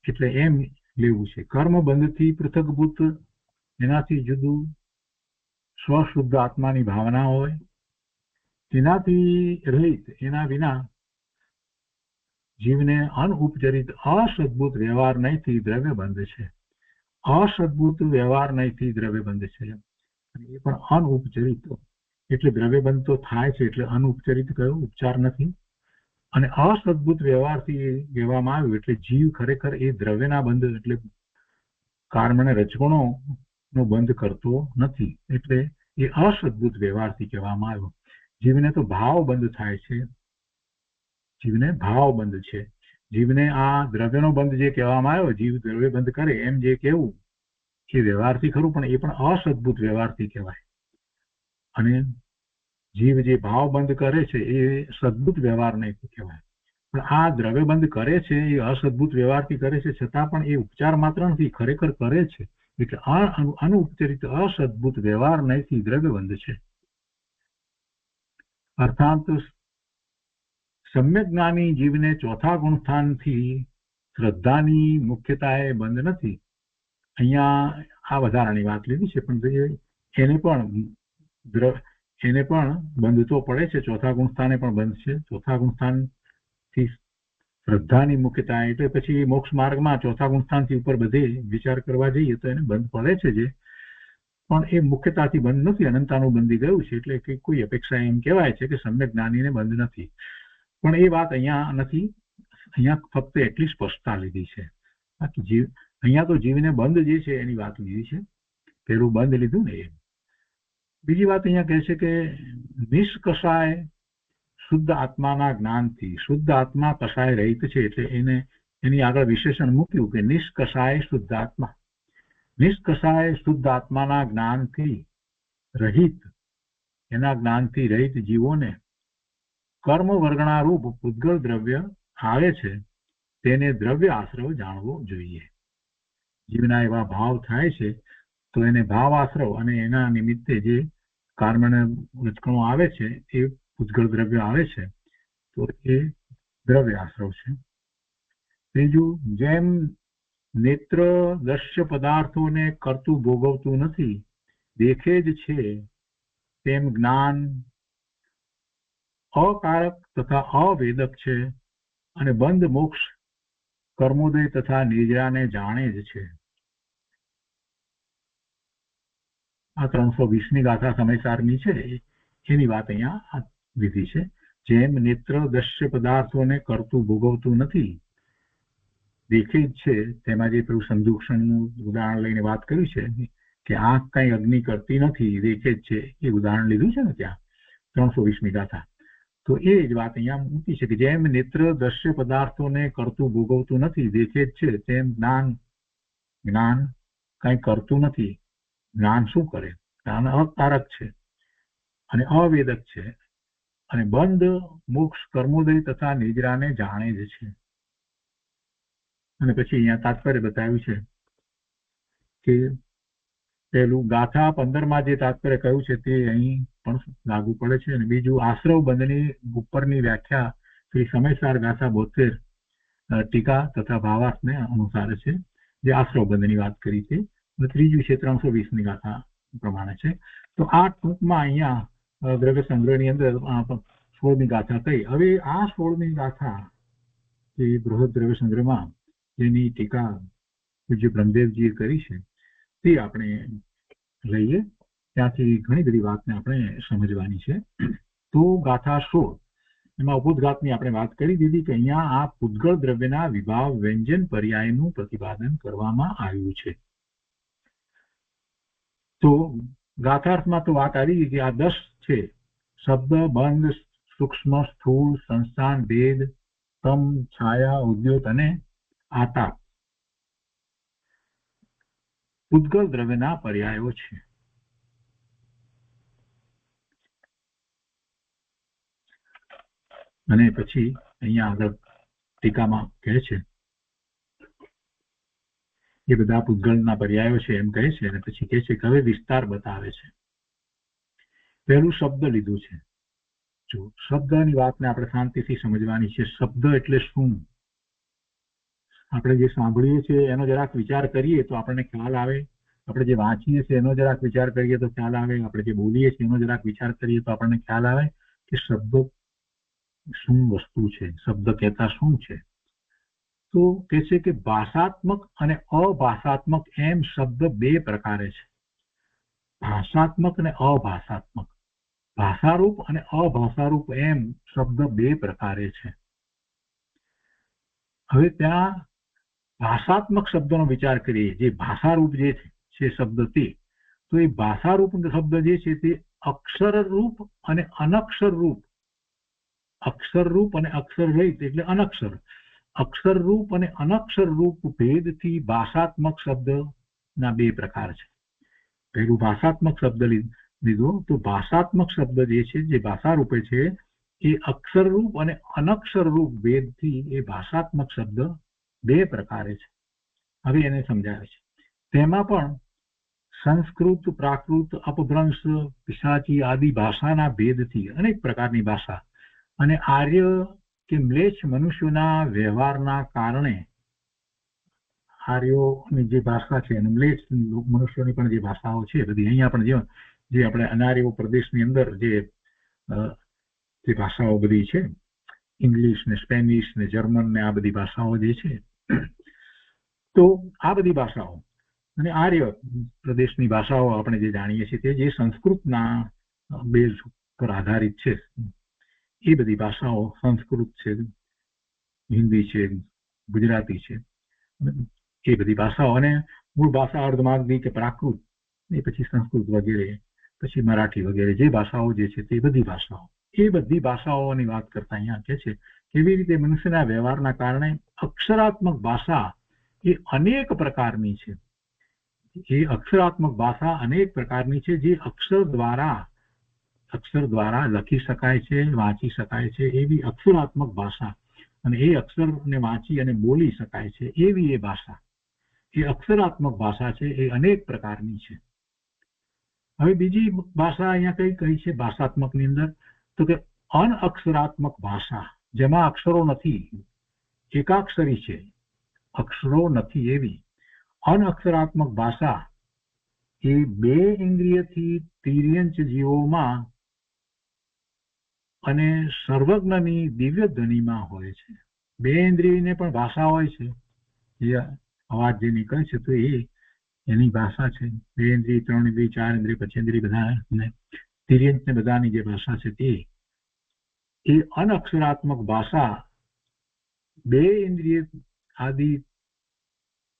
એટલે એમ લેવું છે કર્મબંધથી પૃથકભૂત, એનાથી જુદું સ્વશુદ્ધ આત્માની ભાવના હોય, તેનાથી રહિત એના વિના જીવને અનુપચરિત અસદભૂત વ્યવહાર નહીંથી દ્રવ્યબંધ છે. અસદભૂત વ્યવહાર નહીંથી દ્રવ્યબંધ છે. એ પણ અનુપચરિત એટલે દ્રવ્યબંધ તો થાય છે એટલે અનુપચરિત કયો ઉપચાર નથી. અને અસદભૂત વ્યવહારથી કહેવામાં આવ્યું એટલે જીવ ખરેખર એ દ્રવ્યના બંધ એટલે કર્મ અને રજગુણો નો બંધ કરતો નથી. એટલે એ અસદભૂત વ્યવહારથી કહેવામાં આવ્યો. જીવને તો ભાવ બંધ થાય છે. જીવને ભાવ બંધ છે. જીવને આ દ્રવ્યનો બંધ જે કહેવામાં આવ્યો, જીવ દ્રવ્ય બંધ કરે એમ જે કહેવું એ વ્યવહારથી ખરું, પણ એ પણ અસદભૂત વ્યવહારથી કહેવાય. અને જીવ જે ભાવ બંધ કરે છે એ સદભૂત વ્યવહાર નહીં કહેવાય. પણ આ દ્રવ્ય બંધ કરે છે એ અસદભૂત વ્યવહારથી કરે છે, છતાં પણ એ ઉપચાર માત્ર નથી, ખરેખર કરે છે. એટલે અનુપચરિત અસદભૂત વ્યવહાર નહીંથી દ્રવ્ય બંધ છે. અર્થાત સમ્યક જ્ઞાની જીવને ચોથા ગુણસ્થાનથી શ્રદ્ધાની મુખ્યતાએ બંધ નથી. અહીંયા આ વધારાની વાત લીધી છે, પણ એને પણ બંધ તો પડે છે. ચોથા ગુણસ્થાને પણ બંધ છે. ચોથા ગુણસ્થાનથી શ્રદ્ધાની મુખ્યતા, એટલે પછી મોક્ષ માર્ગમાં ચોથા ગુણસ્થાનથી ઉપર બધે વિચાર કરવા જઈએ તો એને બંધ પડે છે, જે પણ એ મુખ્યતાથી બંધ નથી, અનંતાનું બંધી ગયું છે. એટલે કે કોઈ અપેક્ષા એમ કહેવાય છે કે સમ્યક જ્ઞાનીને બંધ નથી. પણ એ વાત અહીંયા નથી. અહીંયા ફક્ત એટલી સ્પષ્ટતા લીધી છે. બાકી જીવ અહીંયા તો જીવને બંધ જે છે એની વાત લીધી છે. પેલું બંધ લીધું ને એ. બીજી વાત અહીંયા કહે છે કે નિષ્કષાય શુદ્ધ આત્માના જ્ઞાનથી, શુદ્ધ આત્મા કષાય રહિત છે, એટલે એને એની આગળ વિશેષણ મૂક્યું કે નિષ્કષાય શુદ્ધ આત્મા. નિષ્કષાય શુદ્ધ આત્માના જ્ઞાનથી રહિત, એના જ્ઞાનથી રહિત જીવોને કર્મ વર્ગના રૂપ પૂતગળ દ્રવ્ય આવે છે, તેને દ્રવ્ય આશ્રવ જાણવો જોઈએ. જીવના એવા ભાવ થાય છે તો એને ભાવ આશ્રવ, અને એના નિમિત્તે જે કર્મને રચકણો આવે છે એ પૂતગળ દ્રવ્ય આવે છે, તો એ દ્રવ્ય આશ્રવ છે. ત્રીજું, જેમ નેત્ર દ્રશ્ય પદાર્થોને કરતું ભોગવતું નથી, દેખે જ છે, તેમ જ્ઞાન અકારક તથા અવેદક છે, અને બંધ મોક્ષ કર્મોદય તથા નિદ્રાને જાણે જ છે. આ 320ની ગાથા સમયસારની છે, એની વાત અહીંયા લીધી છે. જેમ નેત્ર દ્રશ્ય પદાર્થોને કરતું ભોગવતું નથી, દેખે જ છે, તેમાં જે પેલું સંદુષણનું ઉદાહરણ લઈને વાત કરી છે કે આંખ કઈ અગ્નિ કરતી નથી, દેખે જ છે, એ ઉદાહરણ લીધું છે ને ત્યાં 320ની ગાથા. તો એ જ વાત અહીંયા મૂકી છે કે જેમ નેત્ર દ્રશ્ય પદાર્થોને કરતું ભોગવતું નથી, દેખે જ છે, તેમ જ્ઞાન કઈ કરતું નથી. જ્ઞાન શું કરે? જ્ઞાન અકારક છે અને અવેદક છે, અને બંધ મોક્ષ કર્મોદય તથા નિદ્રાને જાણે જ છે. અને પછી અહીંયા તાત્પર્ય બતાવ્યું છે કે પેલું ગાથા 15માં જે તાત્પર્ય કહ્યું છે તે અહીં પણ લાગુ પડે છે. અને બીજું, આશ્રવ બંધની ઉપરની વ્યાખ્યા શ્રી સમયસાર ગાથા 72 ટીકા તથા ભાવાર્થને અનુસારે છે, જે આશ્રવ બંધની વાત કરી છે. ત્રીજું છે 320ની ગાથા પ્રમાણે છે. તો આ ટૂંકમાં અહીંયા દ્રવ્ય સંગ્રહની અંદર 16મી ગાથા થઈ. હવે આ 16મી ગાથા જે બૃહદ દ્રવ્ય સંગ્રહમાં જેની ટીકા પૂજ્ય બ્રહ્મદેવજીએ કરી છે તે આપણે લઈએ. ત્યાંથી ઘણી બધી વાતને આપણે સમજવાની છે. તો ગાથા 16 એમાં ઉપોદઘાતની આપણે વાત કરી દીધી કે અહીંયા આ પૂતગળ દ્રવ્યના વિભાવ વ્યંજન પર્યાયનું પ્રતિપાદન કરવામાં આવ્યું છે. તો ગાથાર્થમાં તો વાત આવી ગઈ કે આ 10 છે: શબ્દ, બંધ, સૂક્ષ્મ, સ્થૂળ, સંસ્થાન, ભેદ, તમ, છાયા, ઉદ્યોત અને આતાપ પૂતગળ દ્રવ્યના પર્યાયો છે. અને પછી અહીંયા આગળ ટીકામાં કહે છે એ બધા પૂતગળના પર્યાયો છે એમ કહે છે. અને પછી કહે છે કે હવે વિસ્તાર બતાવે છે. પહેલું શબ્દ લીધું છે. જો શબ્દની વાતને આપણે શાંતિથી સમજવાની છે. શબ્દ એટલે શું? આપણે જે સાંભળીએ છીએ એનો જરાક વિચાર કરીએ તો આપણને ખ્યાલ આવે. આપણે જે વાંચીએ છીએ એનો જરાક વિચાર કરીએ તો ખ્યાલ આવે. આપણે જે બોલીએ છીએ એનો જરાક વિચાર કરીએ તો આપણને ખ્યાલ આવે કે શબ્દ શું વસ્તુ છે, શબ્દ કહેતા શું છે. તો કહે છે કે ભાષાત્મક અને અભાષાત્મક એમ શબ્દ બે પ્રકારે છે. ભાષાત્મક અને અભાષાત્મક, ભાષારૂપ અને અભાષારૂપ એમ શબ્દ બે પ્રકારે છે. હવે ત્યાં ભાષાત્મક શબ્દનો વિચાર કરીએ, જે ભાષારૂપ જે છે શબ્દ તે, તો એ ભાષારૂપ શબ્દ જે છે તે અક્ષર રૂપ અને અનક્ષર રૂપ, અક્ષર રૂપ અને અક્ષર રહિત એટલે અનક્ષર, અક્ષર રૂપ અને અનક્ષર રૂપ ભેદથી ભાષાત્મક શબ્દના બે પ્રકાર છે. પહેલું ભાષાત્મક શબ્દ લીધો તો ભાષાત્મક શબ્દ જે છે, જે ભાષા રૂપે છે, એ અક્ષર રૂપ અને અનક્ષર રૂપ ભેદથી એ ભાષાત્મક શબ્દ બે પ્રકારે છે. હવે એને સમજાવે છે. તેમાં પણ સંસ્કૃત, પ્રાકૃત, અપભ્રંશ, પિશાચી આદિ ભાષાના ભેદથી અનેક પ્રકારની ભાષા અને આર્ય કે મ્લેચ્છ મનુષ્યોના વ્યવહારના કારણે આર્યોની જે ભાષા છે અને મ્લેચ્છ મનુષ્યોની પણ જે ભાષાઓ છે બધી અહીંયા પણ જે આપણે અનાર્યો પ્રદેશની અંદર જે ભાષાઓ બધી છે, ઇંગ્લિશ ને સ્પેનિશ ને જર્મન ને આ બધી ભાષાઓ જે છે, તો આ બધી ભાષાઓ અને આર્ય પ્રદેશની ભાષાઓ આપણે જે જાણીએ છીએ તે જે સંસ્કૃતના બેઝ પર આધારિત છે, એ બધી ભાષાઓ સંસ્કૃત છે, હિન્દી છે, ગુજરાતી છે, એ બધી ભાષાઓ અને મૂળ ભાષા અર્ધમાગધી કે પ્રાકૃત, એ પછી સંસ્કૃત વગેરે, પછી મરાઠી વગેરે જે ભાષાઓ જે છે તે બધી ભાષાઓ, એ બધી ભાષાઓની વાત કરતા અહીંયા કે છે કેવી રીતે મનુષ્યના વ્યવહારના કારણે અક્ષરાત્મક ભાષા એ અનેક પ્રકારની છે. એ અક્ષરાત્મક ભાષા અનેક પ્રકારની છે જે અક્ષર દ્વારા લખી શકાય છે, વાંચી શકાય છે, એવી અક્ષરાત્મક ભાષા, અને એ અક્ષરને વાંચી અને બોલી શકાય છે એવી એ ભાષા, એ અક્ષરાત્મક ભાષા છે, એ અનેક પ્રકારની છે. હવે બીજી ભાષા અહીંયા કઈ કઈ છે ભાષાત્મકની અંદર, તો કે અનઅક્ષરાત્મક ભાષા, જેમાં અક્ષરો નથી, એકાક્ષરી છે, અક્ષરો નથી એવી અનઅક્ષરાત્મક ભાષા એ 2 ઇન્દ્રિયથી તિર્યંચ જીવોમાં અને સર્વજ્ઞની દિવ્ય ધ્વનિમાં હોય છે. 2 ઇન્દ્રિયને પણ ભાષા હોય છે, જે અવાજ જે નીકળે છે તો એની ભાષા છે. 2 ઇન્દ્રિય, 3 ઇન્દ્રિય, 4 ઇન્દ્રિય, 5 ઇન્દ્રિય બધા તિર્યંચ ને બધાની જે ભાષા છે તે એ અનઅક્ષરાત્મક ભાષા 2 ઇન્દ્રિય આદિ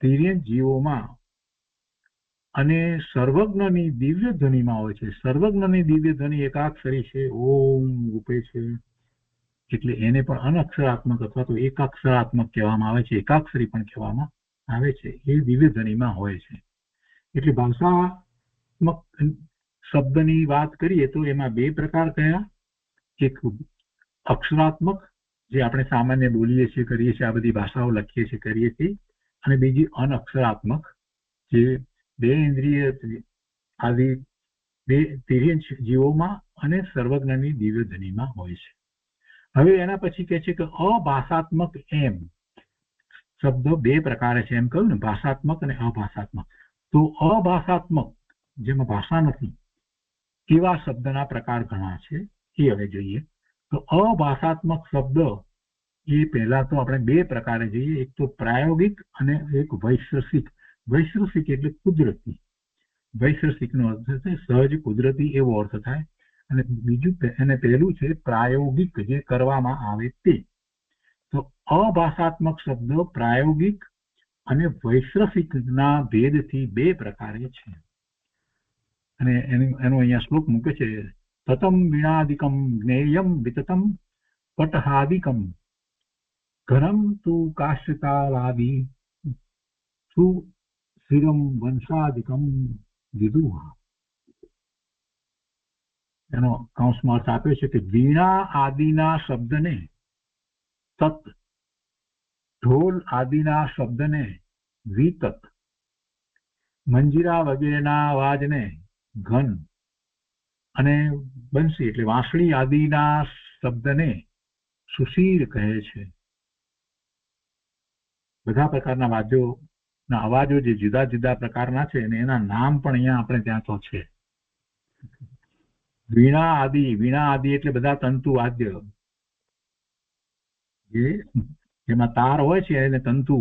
તિર્યંચ જીવોમાં અને સર્વજ્ઞની દિવ્ય ધ્વનિમાં હોય છે. સર્વજ્ઞની દિવ્ય ધ્વનિ એકાક્ષરી છે, ઓમ રૂપે છે, એટલે એને પણ અનઅક્ષરાત્મક અથવા તો એકાક્ષરાત્મક કહેવામાં આવે છે, એકાક્ષરી પણ કહેવામાં આવે છે. એ દિવ્ય ધ્વનિમાં હોય છે. એટલે ભાષાત્મક શબ્દની વાત કરીએ તો એમાં 2 પ્રકાર કયા, એક અક્ષરાત્મક જે આપણે સામાન્ય બોલીએ છીએ, કરીએ છીએ, આ બધી ભાષાઓ લખીએ છીએ, કરીએ છીએ, અને બીજી અનઅક્ષરાત્મક જે 2 ઇન્દ્રિય આદિ 2 તિર્યંચ જીવોમાં અને સર્વજ્ઞની દિવ્ય ધ્વનિમાં હોય છે. હવે એના પછી કહે છે કે અભાષાત્મક, એમ શબ્દો 2 પ્રકારે છે, એમ કહ્યું ને, ભાષાત્મક અને અભાષાત્મક. તો અભાષાત્મક જેમાં ભાષા નથી એવા શબ્દના પ્રકાર ઘણા છે, એ હવે જોઈએ. તો અભાષાત્મક શબ્દ એ પહેલા તો આપણે 2 પ્રકારે જોઈએ, એક તો પ્રાયોગિક અને એક વૈશેષિક. વૈશેષિક એટલે કુદરતી, વૈશેષિકનો અર્થ છે સહજ કુદરતી એવો અર્થ થાય, અને બીજું અને પહેલું છે પ્રાયોગિક, જે કરવામાં આવે તે. તો અભાષાત્મક શબ્દો પ્રાયોગિક અને વૈશેષિકના ભેદથી 2 પ્રકારે છે. અને એનો અહીંયા શ્લોક મૂકે છે, તતમ વીણાદિકમ જ્ઞેયમ વિતતમ પટહાદિકમ ઘરમ તુ કાશ્યતાલાદિ સુશિરમ વંશાદિકમ વિદુઃ. એનો કૌંસમાં અર્થ આપ્યો છે કે વીણા આદિના શબ્દને તત, ઢોલ આદિના શબ્દને વિતત, મંજીરા વગેરેના અવાજને ઘન, અને બંસી એટલે વાંસળી આદિના શબ્દને સુશીર કહે છે. બધા પ્રકારના વાદ્યોના અવાજો જે જુદા જુદા પ્રકારના છે અને એના નામ પણ અહીંયા આપણે ત્યાં તો છે. વીણા આદિ એટલે બધા તંતુ વાદ્ય, જેમાં તાર હોય છે એને તંતુ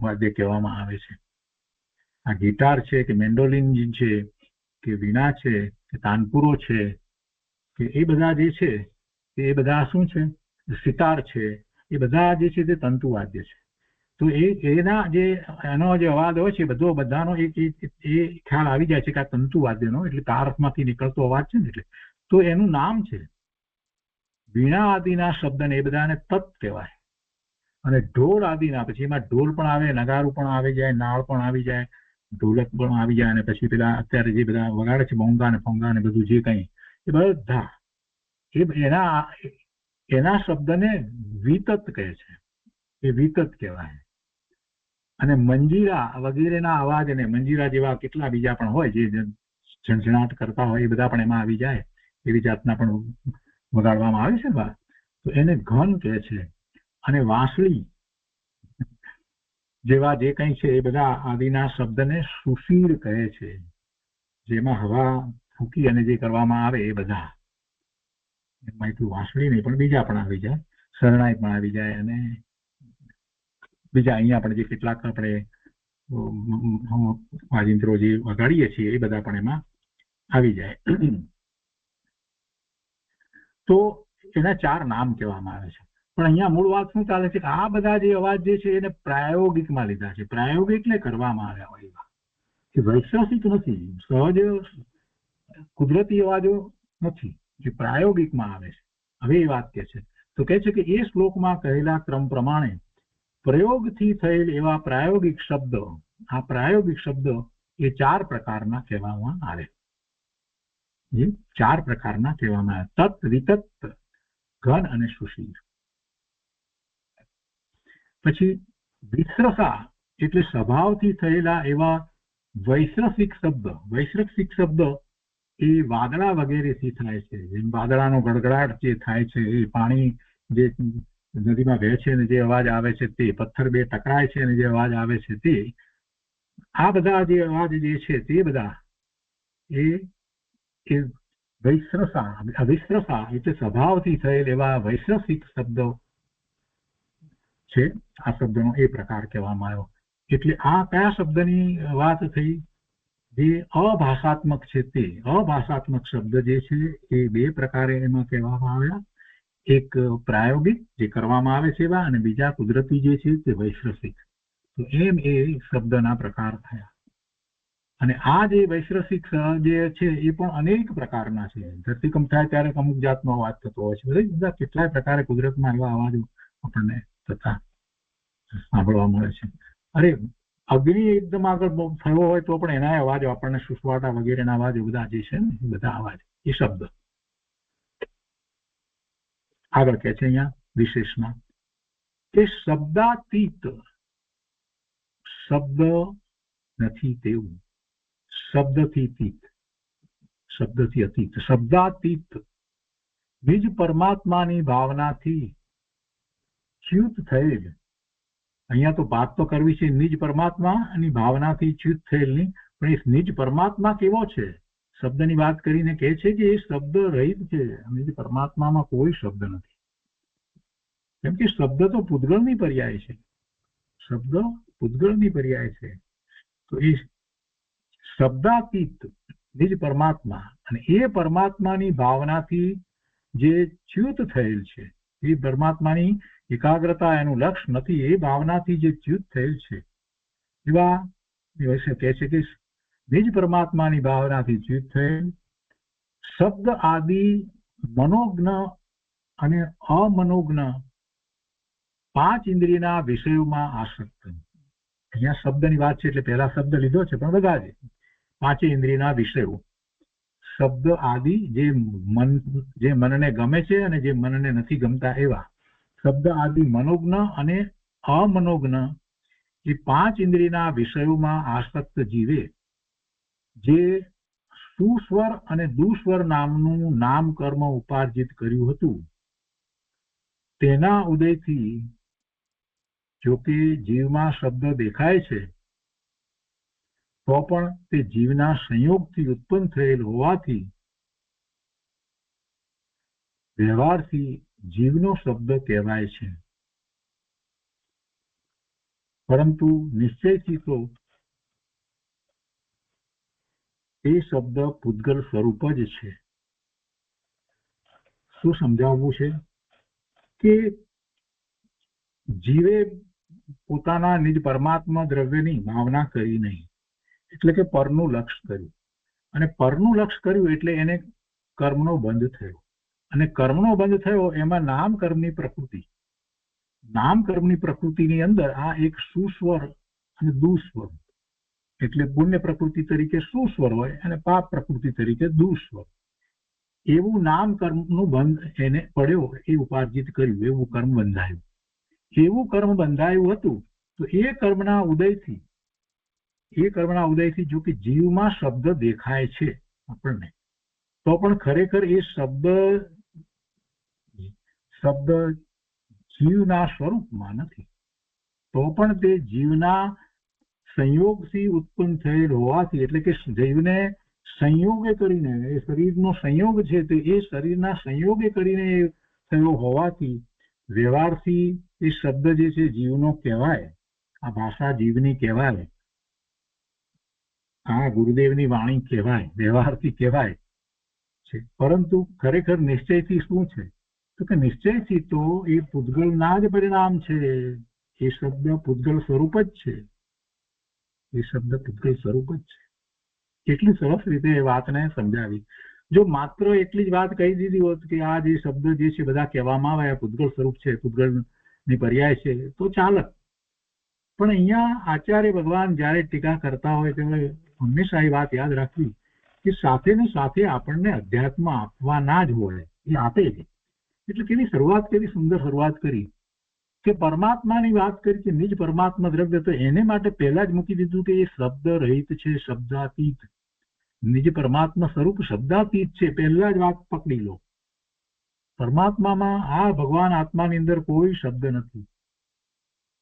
વાદ્ય કહેવામાં આવે છે. આ ગિટાર છે કે મેન્ડોલિન છે કે વીણા છે કે તાનપુરો છે કે એ બધા જે છે એ બધા શું છે, સિતાર છે, એ બધા જે છે તે તંતુ વાદ્ય છે. તો એનો જે અવાજ હોય છે બધાનો એ ખ્યાલ આવી જાય છે કે આ તંતુ વાદ્યનો, એટલે તારમાંથી નીકળતો અવાજ છે ને, એટલે તો એનું નામ છે વીણા આદિના શબ્દને, એ બધાને તત કહેવાય. અને ઢોલ આદિના, પછી એમાં ઢોલ પણ આવે, નગારું પણ આવી જાય, નાળ પણ આવી જાય, ઢોલક પણ આવી જાય, અને પછી પેલા અત્યારે જે બધા વગાડે છે બોંગા ને ફોંગા ને બધું જે કંઈ, એ બધા એના શબ્દને વિતત કહે છે, એ વિતત કહેવાય. અને મંજીરા વગેરેના અવાજને, મંજીરા જેવા કેટલા બીજા પણ હોય જે ઝણઝણાટ કરતા હોય, એ બધા પણ એમાં આવી જાય, એવી જાતના પણ વગાડવામાં આવે છે બા, તો એને ઘન કહે છે. અને વાંસળી જેવા જે કંઈ છે એ બધા આદિના શબ્દને સુશીર કહે છે, જેમાં હવા ફૂંકી અને જે કરવામાં આવે એ બધા. એમાં એટલું વાંસળી નહીં પણ બીજા પણ આવી જાય, શરણાઈ પણ આવી જાય, અને બીજા અહીંયા આપણે જે કેટલાક આપણે વાજિંત્રો જે વગાડીએ છીએ એ બધા પણ એમાં આવી જાય. તો એના 4 નામ કહેવામાં આવે છે. પણ અહીંયા મૂળ વાત શું ચાલે છે કે આ બધા જે અવાજ જે છે એને પ્રાયોગિકમાં લીધા છે. પ્રાયોગિક એટલે કરવામાં આવ્યા હોય એવા, કે વૈશ્વાસિક નથી, સહજ કુદરતી અવાજો નથી, જે પ્રાયોગિકમાં આવે છે. હવે એ વાત કે છે તો કહે છે કે એ શ્લોકમાં કહેલા ક્રમ પ્રમાણે પ્રયોગથી થયેલ એવા પ્રાયોગિક શબ્દ, આ પ્રાયોગિક શબ્દ એ 4 પ્રકારના કહેવામાં આવે. એ 4 પ્રકારના કહેવામાં આવે: તત્, વિતત, ઘન અને સુશીર. પછી વિસ્રસા એટલે સ્વભાવથી થયેલા એવા વૈશ્રસિક શબ્દ. વૈશ્રસિક શબ્દ એ વાદળા વગેરેથી થાય છે. જેમ વાદળાનો ગડગડાટ જે થાય છે, એ પાણી જે નદીમાં વહે છે અને જે અવાજ આવે છે તે, પથ્થર બે ટકરાય છે અને જે અવાજ આવે છે તે, આ બધા જે અવાજ જે છે તે બધા એ વૈશ્રસા, અવિશ્રસા એટલે સ્વભાવથી થયેલ એવા વૈશ્રસિક શબ્દો છે. આ શબ્દનો એ પ્રકાર કહેવામાં આવ્યો. એટલે આ કયા શબ્દની વાત થઈ? જે અભાષાત્મક છે તે. અભાષાત્મક શબ્દ જે છે એ 2 પ્રકારે એમાં કહેવામાં આવ્યા. એક પ્રાયોગિક જે કરવામાં આવે છે એવા, અને બીજા કુદરતી જે છે તે વૈશ્રસિક. તો એમ એ શબ્દના પ્રકાર થયા. અને આ જે વૈશ્રસિક જે છે એ પણ અનેક પ્રકારના છે. ધરતીકંપ થાય ત્યારે અમુક જાતનો અવાજ થતો હોય છે. બધા કેટલાય પ્રકારે કુદરતમાં એવા અવાજો આપણને થતા સાંભળવા મળે છે. અરે અગ્નિ એકદમ આગળ થયો હોય તો પણ એના અવાજો આપણને સુસવાટા વગેરેના અવાજો બધા જે છે ને એ બધા અવાજ, એ શબ્દ. આગળ કહે છે અહીંયા વિશેષમાં કે શબ્દાતીત, શબ્દ નથી તેવું, શબ્દથી અતીત, શબ્દથી અતીત, શબ્દાતીત નિજ પરમાત્માની ભાવનાથી ચ્યુત થયેલ. અહીંયા તો વાત તો કરવી છે નિજ પરમાત્માની ભાવનાથી ચ્યુત થયેલની, પણ એ નિજ પરમાત્મા કેવો છે શબ્દની વાત કરીને કહે છે કે એ શબ્દ રહિત છે. નિજ પરમાત્મામાં કોઈ શબ્દ નથી. કેમ કે શબ્દ તો પૂતગળની પર્યાય છે. શબ્દ પૂતગળની પર્યાય છે. તો એ શબ્દાતીત નિજ પરમાત્મા, અને એ પરમાત્માની ભાવનાથી જે ચ્યુત થયેલ છે, એ પરમાત્માની એકાગ્રતા એનું લક્ષ્ય નથી, એ ભાવનાથી જે ચ્યુત થયેલ છે એવા કહે છે કે નિજ પરમાત્માની ભાવનાથી ચ્યુત થયેલ શબ્દ આદિ મનોજ્ઞ અને અમનોજ્ઞ 5 ઇન્દ્રિયના વિષયોમાં આસક્ત. અહીંયા શબ્દની વાત છે એટલે પહેલા શબ્દ લીધો છે, પણ બધા જ 5 ઇન્દ્રિયના વિષયો, શબ્દ આદિ જે મનને ગમે છે અને જે મનને નથી ગમતા એવા શબ્દ આદિ મનોજ્ઞ અને અમનોજ્ઞ એ 5 ઇન્દ્રિયના વિષયોમાં આસક્ત જીવે જે સુસ્વર અને દુસ્વર નામનું નામ કર્મ ઉપાર્જિત કર્યું હતું, તેના ઉદયથી જો કે જીવમાં શબ્દ દેખાય છે તો પણ તે જીવના સંયોગથી ઉત્પન્ન થયેલ હોવાથી વ્યવહારથી જીવનો શબ્દ કહેવાય છે, પરંતુ નિશ્ચયથી તો એ શબ્દ પૂતગલ સ્વરૂપ જ છે. શું સમજાવવું છે કે જીવે પોતાના નિજ પરમાત્મા દ્રવ્યની ભાવના કરી નહીં, એટલે કે પરનું લક્ષ્ય કર્યું, અને પરનું લક્ષ્ય કર્યું એટલે એને કર્મનો બંધ થયો, અને કર્મનો બંધ થયો એમાં નામ કર્મની પ્રકૃતિ, નામ કર્મની પ્રકૃતિની અંદર આ એક સુસ્વર અને દુસ્વર, એટલે પુણ્ય પ્રકૃતિ તરીકે સુસ્વર હોય અને પાપ પ્રકૃતિ તરીકે દુસ્વર, એવું નામ કર્મનું બંધ એને પડ્યો, એ ઉપાર્જિત કર્યું, એવું કર્મ બંધાયું. એવું કર્મ બંધાયું હતું તો એ કર્મના ઉદયથી જો કે જીવમાં શબ્દ દેખાય છે આપણને, તો પણ ખરેખર એ શબ્દ જીવના સ્વરૂપમાં નથી. તો પણ તે જીવના સંયોગથી ઉત્પન્ન થયેલ હોવાથી, એટલે કે જીવને સંયોગે કરીને, એ શરીરનો સંયોગ છે તે એ શરીરના સંયોગે કરીને થયો હોવાથી વ્યવહારથી એ શબ્દ જે છે જીવનો કહેવાય, આ ભાષા જીવની કહેવાય, આ ગુરુદેવની વાણી કહેવાય, વ્યવહારથી કહેવાય છે. પરંતુ ખરેખર નિશ્ચયથી શું છે? તો કે નિશ્ચયથી તો એ પૂતગલના જ પરિણામ છે. એ શબ્દ પૂતગલ સ્વરૂપ જ છે. એ શબ્દ પૂતગલ સ્વરૂપ જ છે. કેટલી સરસ રીતે એ વાતને સમજાવી. જો માત્ર એટલી જ વાત કહી દીધી હોત કે આ જે શબ્દ જે છે બધા કહેવામાં આવે પૂતગલ સ્વરૂપ છે, પૂતગલની પર્યાય છે, તો ચાલત. પણ અહીંયા આચાર્ય ભગવાન જયારે ટીકા કરતા હોય ત્યારે હંમેશા એ વાત યાદ રાખવી કે સાથે ને સાથે આપણને અધ્યાત્મ આપવાના જ હોય, એ આપે છે. એટલે કેવી શરૂઆત, કેવી સુંદર શરૂઆત કરી કે પરમાત્માની વાત કરી કે નિજ પરમાત્મા દ્રવ્ય, તો એને માટે પહેલા જ મૂકી દીધું કે એ શબ્દ રહિત છે, શબ્દાતીત. નિજ પરમાત્મા સ્વરૂપ શબ્દાતીત છે, પહેલા જ વાત પકડી લો. પરમાત્મામાં આ ભગવાન આત્માની અંદર કોઈ શબ્દ નથી.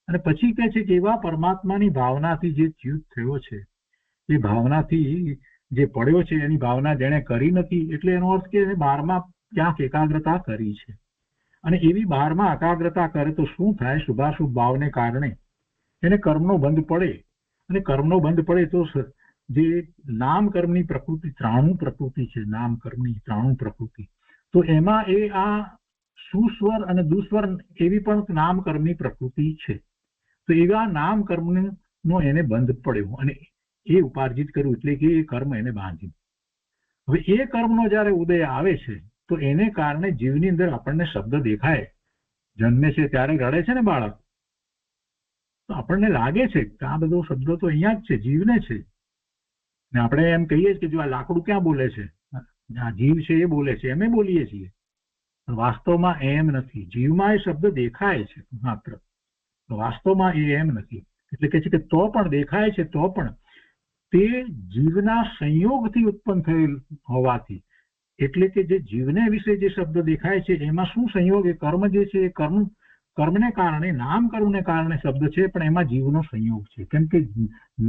અને પછી કહે છે કે એવા પરમાત્માની ભાવનાથી જે ચ્યુત થયો છે, એ ભાવનાથી જે પડ્યો છે એની ભાવના જેણે કરી નથી, એટલે એનો અર્થ કે બહારમાં ક્યાંક એકાગ્રતા કરી છે. અને એવી બહારમાં એકાગ્રતા કરે તો શું થાય? શુભાશુભ ભાવને કારણે એને કર્મનો બંધ પડે. અને કર્મનો બંધ પડે તો જે નામ કર્મની પ્રકૃતિ, ત્રાણુ પ્રકૃતિ છે, નામ કર્મની ત્રાણુ પ્રકૃતિ, તો એમાં એ આ સુસ્વર અને દુસ્વર એવી પણ નામ કર્મની પ્રકૃતિ છે. તો એવા નામ કર્મનો એને બંધ પડ્યો અને એ ઉપાર્જિત કર્યું, એટલે કે એ કર્મ એને બાંધ્યું. હવે એ કર્મનો જયારે ઉદય આવે છે તો એને કારણે જીવની અંદર આપણને શબ્દ દેખાય. જન્મે છે ત્યારે રડે છે ને બાળક, તો આપણને લાગે છે કે આ બધો શબ્દ તો અહીંયા જ છે, જીવને છે. ને આપણે એમ કહીએ કે જો આ લાકડું ક્યાં બોલે છે, આ જીવ છે એ બોલે છે, એમ બોલીએ છીએ. વાસ્તવમાં એમ નથી. જીવમાં એ શબ્દ દેખાય છે માત્ર, વાસ્તવમાં એ એમ નથી. એટલે કે છે કે તો પણ દેખાય છે, તો પણ તે જીવના સંયોગથી ઉત્પન્ન થયેલ હોવાથી, એટલે કે જે જીવને વિશે જે શબ્દ દેખાય છે એમાં શું સંયોગ? એ કર્મ જે છે એ કર્મને કારણે, નામ કર્મને કારણે શબ્દ છે, પણ એમાં જીવનો સંયોગ છે. કેમ કે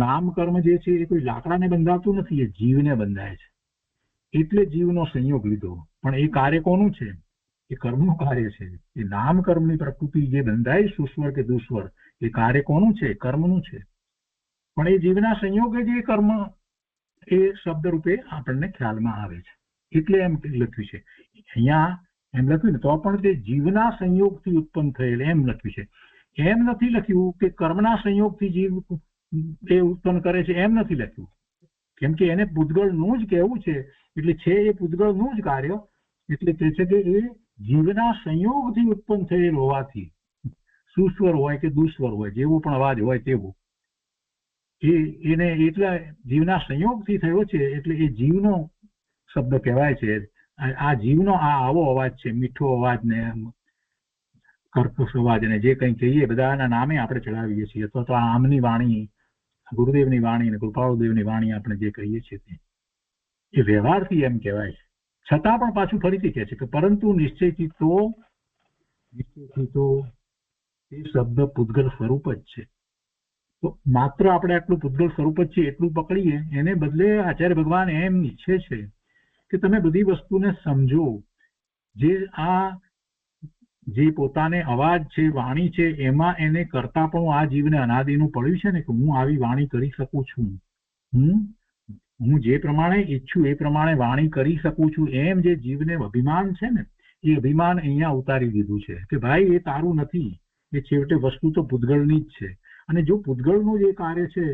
નામ કર્મ જે છે એ કોઈ લાકડાને બંધાતું નથી, એ જીવને બંધાય છે. એટલે જીવનો સંયોગ લીધો. પણ એ કાર્ય કોનું છે? એ કર્મનું કાર્ય છે. એ નામ કર્મની પ્રકૃતિ જે બંધાય, સુસ્વર કે દુસ્વર, એ કાર્ય કોનું છે? કર્મનું છે. પણ એ જીવના સંયોગે જે કર્મ એ શબ્દ રૂપે આપણને ખ્યાલમાં આવે છે. એટલે એમ લખ્યું છે અહીંયા, એમ લખ્યું ને તો પણ તે જીવના સંયોગથી ઉત્પન્ન થયેલ એમ લખ્યું છે. એમ નથી લખ્યું કે કર્મના સંયોગથી જીવ એ ઉત્પન્ન કરે છે, એમ નથી લખ્યું. કેમ કે એને પૂતગળનું જ કહેવું છે, એટલે છે એ પૂતગળનું જ કાર્ય. એટલે કે છે કે એ જીવના સંયોગથી ઉત્પન્ન થયેલ હોવાથી, સુસ્વર હોય કે દુસ્વર હોય, જેવો પણ અવાજ હોય તેવો, એને એટલા જીવના સંયોગથી થયો છે, એટલે એ જીવનો શબ્દ કહેવાય છે. આ જીવનો આ આવો અવાજ છે, મીઠો અવાજ ને કર્કશ અવાજ ને જે કંઈ કહીએ બધાના નામે આપણે ચડાવીએ છીએ. અથવા તો આમની વાણી, ગુરુદેવની વાણી અને કૃપાળુદેવની વાણી આપણે જે કહીએ છીએ તે એ વ્યવહારથી એમ કહેવાય છે. છતાં પણ પાછું ફરીથી કહે છે કે પરંતુ નિશ્ચયથી તો એ શબ્દ પૂતગલ સ્વરૂપ જ છે. તો માત્ર આપણે આટલું પૂતગલ સ્વરૂપ જ છે એટલું પકડીએ, એને બદલે આચાર્ય ભગવાન એમ ઈચ્છે છે કે તમે બધી વસ્તુને સમજો. જે પોતાને અવાજ છે, વાણી છે, એમાં એને કરતા પણ આ જીવને અનાદિનું પડ્યું છે ને કે હું આવી વાણી કરી શકું છું, હું જે પ્રમાણે ઈચ્છું એ પ્રમાણે વાણી કરી શકું છું, એમ જે જીવને અભિમાન છે ને એ અભિમાન અહીંયા ઉતારી દીધું છે કે ભાઈ એ તારું નથી, એ છેવટે વસ્તુ તો પૂતગલની જ છે. અને જો પૂતગલનું જે કાર્ય છે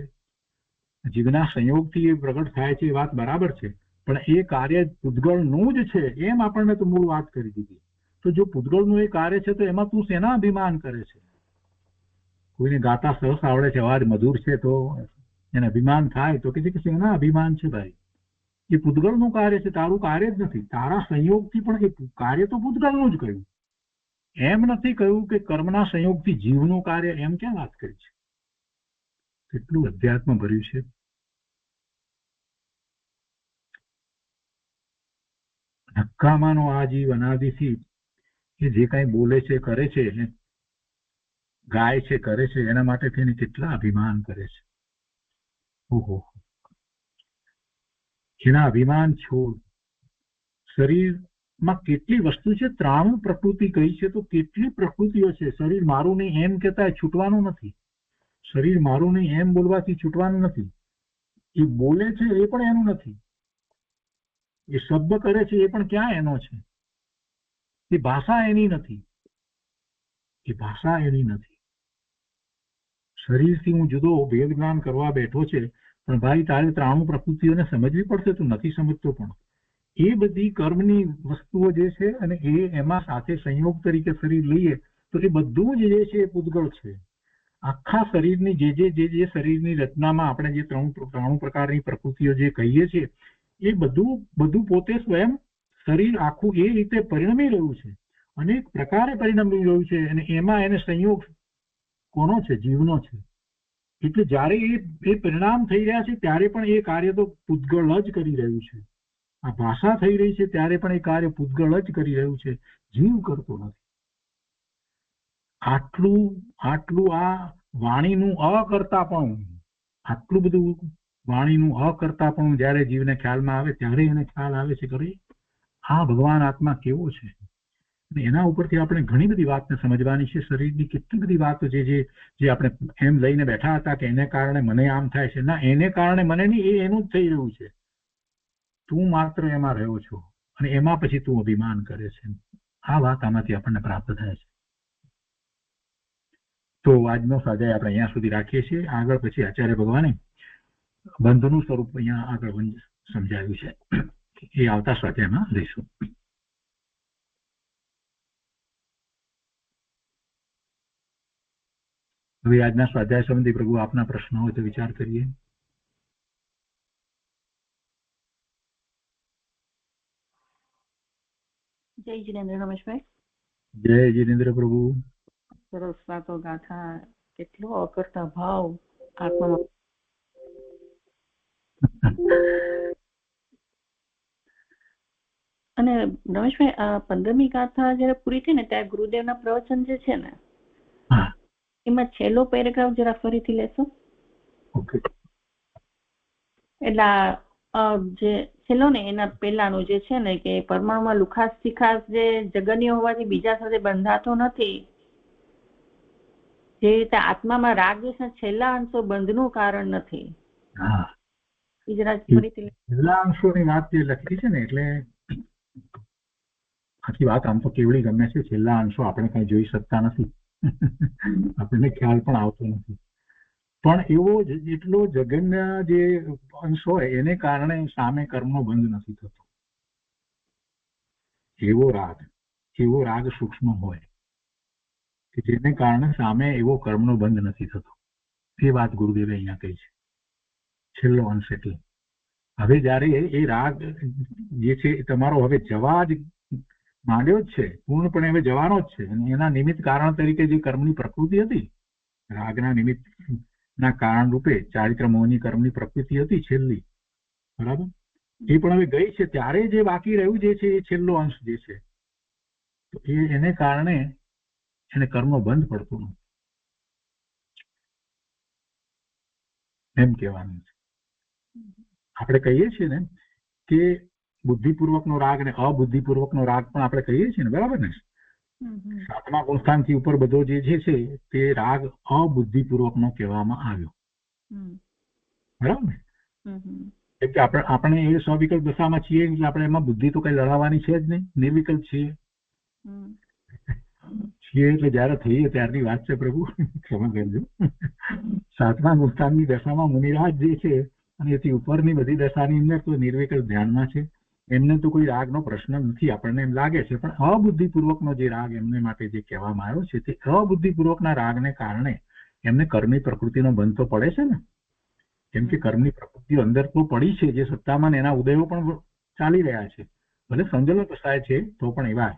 જીવના સંયોગથી એ પ્રગટ થાય છે, એ વાત બરાબર છે, પણ એ કાર્ય પૂતગલનું જ છે એમ આપણને તો મૂળ વાત કરી દીધી. તો જો પૂતગલનું એ કાર્ય છે તો એમાં તું શેના અભિમાન કરે છે? કોઈને ગાતા સરસ આવડે છે, અવાજ મધુર છે, તો એને અભિમાન થાય તો કે છે કે શેના અભિમાન છે ભાઈ? એ પૂતગલનું કાર્ય છે, તારું કાર્ય જ નથી. તારા સંયોગથી પણ એ કાર્ય તો પૂતગલનું જ કહ્યું, એમ નથી કહ્યું કે કર્મના સંયોગથી જીવનું કાર્ય, એમ ક્યાં વાત કરી છે? કેટલું અધ્યાત્મ ભર્યું છે. નક્કામાંનો આ જીવ અનાદિથી એ જે કાંઈ બોલે છે, કરે છે, ગાય છે, કરે છે, એના માટે થઈને કેટલા અભિમાન કરે છે. ઓહો, એના અભિમાન છોડ. શરીરમાં કેટલી વસ્તુ છે, 93 પ્રકૃતિ કહી છે તો કેટલી પ્રકૃતિઓ છે. શરીર મારું નહીં એમ કહેતા છૂટવાનું નથી. શરીર મારું નહીં એમ બોલવાથી છૂટવાનું નથી. એ બોલે છે એ પણ એનું નથી. એ શબ્દ કરે છે એ પણ ક્યાં એનો છે? એ ભાષા એની નથી. એ ભાષા એની નથી. શરીરથી હું જુદો ભેદ જ્ઞાન કરવા બેઠો છે, પણ ભાઈ તારે 93 પ્રકૃતિઓને સમજવી પડશે. તું નથી સમજતો. પણ એ બધી કર્મની વસ્તુઓ જે છે અને એમાં સાથે સંયોગ તરીકે શરીર લઈએ તો એ બધું જ જે છે એ પૂતગળ છે. આખા શરીરની જે શરીરની રચનામાં આપણે જે 93 પ્રકારની પ્રકૃતિઓ જે કહીએ છીએ એ બધું પોતે સ્વયં શરીર આખું એ રીતે પરિણમી રહ્યું છે. અનેક પ્રકારે પરિણમી રહ્યું છે અને એમાં એને સંયોગ કોનો છે? જીવનો છે. એટલે જ્યારે એ પરિણામ થઈ રહ્યા છે ત્યારે પણ એ કાર્ય તો પૂતગળ જ કરી રહ્યું છે. આ ભાષા થઈ રહી છે ત્યારે પણ એ કાર્ય પૂતગળ જ કરી રહ્યું છે. જીવ કરતો નથી. આટલું આ વાણીનું અકર્તાપણું, આટલું બધું વાણીનું અકર્તાપણું જ્યારે જીવને ખ્યાલમાં આવે ત્યારે એને ખ્યાલ આવે છે કે આ ભગવાન આત્મા કેવો છે. અને એના ઉપરથી આપણે ઘણી બધી વાતને સમજવાની છે. શરીરની કેટલી બધી વાતો જે આપણે એમ લઈને બેઠા હતા કે એને કારણે મને આમ થાય છે. ના, એને કારણે મને નહીં, એ એનું જ થઈ રહ્યું છે. તું માત્ર એમાં રહ્યો છો અને એમાં પછી તું અભિમાન કરે છે. આ વાત આમાંથી આપણને પ્રાપ્ત થાય છે. તો આજનો સ્વાધ્યાય આપણે અહીંયા સુધી રાખીએ છીએ. આગળ પછી આચાર્ય ભગવાને બંધનું સ્વરૂપ અહીંયા આગળ સમજાવ્યું છે. એ આવતા સ્વાધ્યાયમાં લઈશું. હવે આજના સ્વાધ્યાય સંબંધી પ્રભુ આપના પ્રશ્નો હોય તો વિચાર કરીએ. જય જીનેન્દ્ર રમેશભાઈ. જય જીનેન્દ્ર પ્રભુ. સરસ વાતો ગાથા. કેટલો અકર્તા ભાવ આત્મામાં. અને રમેશભાઈ, આ 15મી ગાથા જયારે પૂરી થઈ ને ત્યારે ગુરુદેવના પ્રવચન જે છે ને એમાં છેલ્લો પેરેગ્રાફ જરા ફરીથી લેશો? એટલે જે છેલ્લો ને એના પહેલાનું જે છે ને કે પરમાણુમાં લુખાસ શિખાસ જે જગન્ય હોવાથી બીજા સાથે બંધાતો નથી, જે રીતે આત્મામાં રાગ દ્વેષના છેલ્લા અંશો બંધનું કારણ નથી. એ જરા ફરીથી છેલ્લા અંશોની વાત જે લખી છે ને, એટલે આખી વાત આમ તો કેવડી ગમે છે. છેલ્લા અંશો આપણે કઈ જોઈ શકતા નથી, આપણને ખ્યાલ પણ આવતો નથી. પણ એવો જેટલો જગન્ય જે અંશ હોય એને કારણે સામે કર્મનો બંધ નથી થતો. એવો રાગ સૂક્ષ્મ હોય કે જેને કારણે સામે એવો કર્મનો બંધ નથી થતો. એ વાત ગુરુદેવે અહીંયા કહી છે. છેલ્લો અંશ એટલે હવે જયારે એ રાગ જે છે એ તમારો હવે જવા જ માંડ્યો જ છે, પૂર્ણપણે હવે જવાનો જ છે. અને એના નિમિત્ત કારણ તરીકે જે કર્મની પ્રકૃતિ હતી, રાગના નિમિત્ત ના કારણ રૂપે ચારિત્ર મોહની કર્મની પ્રકૃતિ હતી છેલ્લી, બરાબર, એ પણ હવે ગઈ છે. ત્યારે જે બાકી રહ્યું જે છે એ છેલ્લો અંશ જે છે, તો એને કારણે એને કર્મનો બંધ પડતો નથી એમ કહેવાનું છે. આપણે કહીએ છીએ ને કે બુદ્ધિપૂર્વકનો રાગ અને અબુદ્ધિપૂર્વકનો રાગ પણ આપણે કહીએ છીએ ને, બરાબર ને? 7મા ગુણસ્થાનથી ઉપર બધો જે છે તે રાગ અબુદ્ધિપૂર્વકનો કહેવામાં આવ્યો, બરાબર ને? કેમ કે આપણે એ સ્વવિકલ્પ દશામાં છીએ એટલે આપણે એમાં બુદ્ધિ તો કઈ લડાવવાની છે જ નહીં, નિર્વિકલ્પ છીએ. એટલે જયારે થઈએ ત્યારની વાત છે પ્રભુ, ક્ષમા કરજો. 7મા ગુણસ્થાનની દશામાં મુનિરાજ જે છે અને એથી ઉપરની બધી દશાની અંદર તો નિર્વિકલ્પ ધ્યાનમાં છે. એમને તો કોઈ રાગનો પ્રશ્ન નથી, આપણને એમ લાગે છે. પણ અબુદ્ધિપૂર્વકનો જે રાગ એમને માટે જે કહેવામાં આવ્યો છે તે અબુદ્ધિપૂર્વકના રાગને કારણે એમને કર્મની પ્રકૃતિનો બંધ તો પડે છે ને. કેમ કે કર્મની પ્રકૃતિઓ અંદર તો પડી છે, જે સત્તામાં એના ઉદયો પણ ચાલી રહ્યા છે, ભલે સંજલો કસાય છે તો પણ એવા.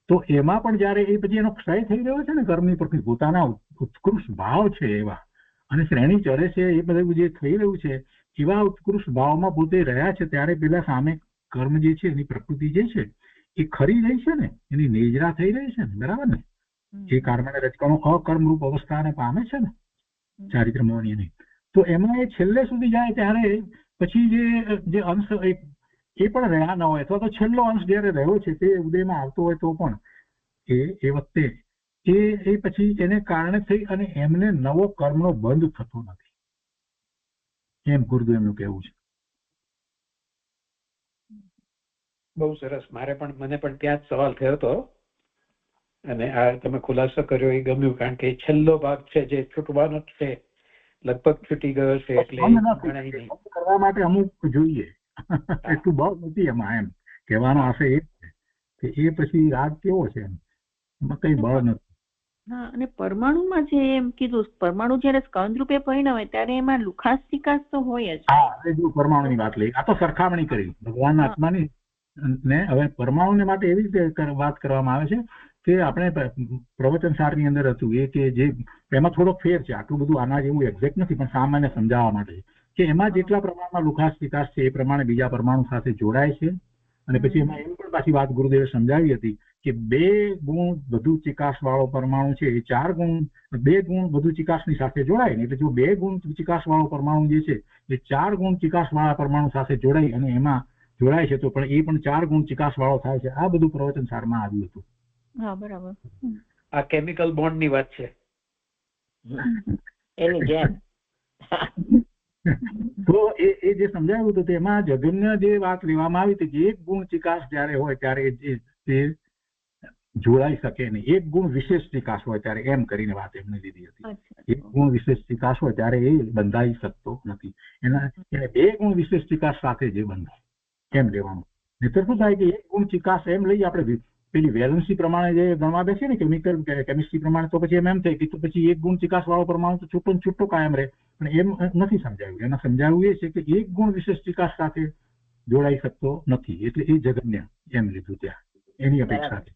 તો એમાં પણ જયારે એ પછી એનો ક્ષય થઈ રહ્યો છે ને, કર્મની પ્રકૃતિ પોતાના ઉત્કૃષ્ટ ભાવ છે એવા અને શ્રેણી ચરે છે, એ બધું જે થઈ રહ્યું છે એવા ઉત્કૃષ્ટ ભાવમાં પોતે રહ્યા છે, ત્યારે પેલા સામે કર્મ જે છે એની પ્રકૃતિ જે છે એ ખરી રહી છે ને, એની નેજરા થઈ રહી છે ને, બરાબર ને? જે કર્મને રજકણો અકર્મરૂપ અવસ્થાને પામે છે ને ચારિત્ર મોહની નહીં, તો એમાં એ છેલ્લે સુધી જાય ત્યારે પછી જે અંશ એ પણ રહ્યા ન હોય, અથવા તો છેલ્લો અંશ જયારે રહ્યો છે તે ઉદયમાં આવતો હોય તો પણ એ વખતે એ પછી એને કારણે થઈ અને એમને નવો કર્મનો બંધ થતો નથી, એમ ગુરુદેવ એમનું કહેવું છે. બહુ સરસ. મને પણ ત્યાં જ સવાલ થયો હતો અને આ તમે ખુલાસો કર્યો એ ગમ્યું, કારણ કે છેલ્લો ભાગ છે જે છૂટવાનો જ છે, લગભગ છૂટી ગયો છે, એટલે ગણાય નહીં. કરવા માટે અમુક જોઈએ, એટલું બળ નથી એમાં, એમ કહેવાનો આશય એ છે કે એ પછી રાગ કેવો છે એમાં કઈ બળ નથી. હા, અને પરમાણુમાં જે એમ કીધું, પરમાણુ જયારે સ્કંદ રૂપે પરિણમે ત્યારે એમાં લુખાસ ચિકાસ તો હોય જ. હા, જો પરમાણુની વાત લઈ, આ તો સરખામણી કરી ભગવાનના આત્માની ને. હવે પરમાણુને માટે એવી રીતે વાત કરવામાં આવે છે કે આપણે પ્રવચન સારની અંદર હતું એ કે જે એમાં થોડો ફેર છે, આટલું બધું આના જેવું એક્ઝેક્ટ નથી, પણ સામાન્ય સમજાવવા માટે કે એમાં જેટલા પ્રમાણમાં લુખાસ ચિકાસ છે એ પ્રમાણે બીજા પરમાણુ સાથે જોડાય છે. અને પછી એમાં એમ પણ પાછી વાત ગુરુદેવે સમજાવી હતી કે 2 ગુણ વધુ ચિકાસ વાળો પરમાણુ છે એ 2 ગુણ વધુ ચિકાસની સાથે જોડાય ને, એટલે જો 2 ગુણ ચિકાસ વાળો પરમાણુ જે છે એ 4 ગુણ ચિકાસ વાળા પરમાણુ સાથે જોડાય અને એમાં જોડાય છે તો પણ એ પણ 4 ગુણ ચિકાસ વાળો થાય છે. આ બધું પ્રવચન સારમાં આવ્યું હતું. હા, બરાબર. આ કેમિકલ બોન્ડ ની વાત છે એની જેમ. તો એ જે સમજાવ્યું હતું તેમાં જગન્ય જે વાત લેવામાં આવી હતી કે 1 ગુણ ચિકાસ જયારે હોય ત્યારે તે જોડાઈ શકે નહીં, 1 ગુણ વિશેષ ચિકાસ હોય ત્યારે, એમ કરીને વાત એમને લીધી હતી. 1 ગુણ વિશેષ ચિકાસ હોય ત્યારે એ બંધાઈ શકતો નથી, એને 2 ગુણ વિશેષ ચિકાસ સાથે જે બંધાય એમ લેવાનું. નહીતર શું થાય કે 1 ગુણ ચિકાસ એમ લઈએ આપણે પેલી વેલન્સી પ્રમાણે જે ગણવા બેસીએ ને કેમિસ્ટ્રી પ્રમાણે, તો પછી એમ થાય કે તો પછી 1 ગુણ ચિકાસ વાળો પરમાણુ તો છૂટો કાયમ રહે, પણ એમ નથી સમજાવ્યું. એમાં સમજાવ્યું એ છે કે 1 ગુણ વિશેષ ચિકાસ સાથે જોડાઈ શકતો નથી, એટલે એ જગન્ય એમ લીધું ત્યાં એની અપેક્ષા છે.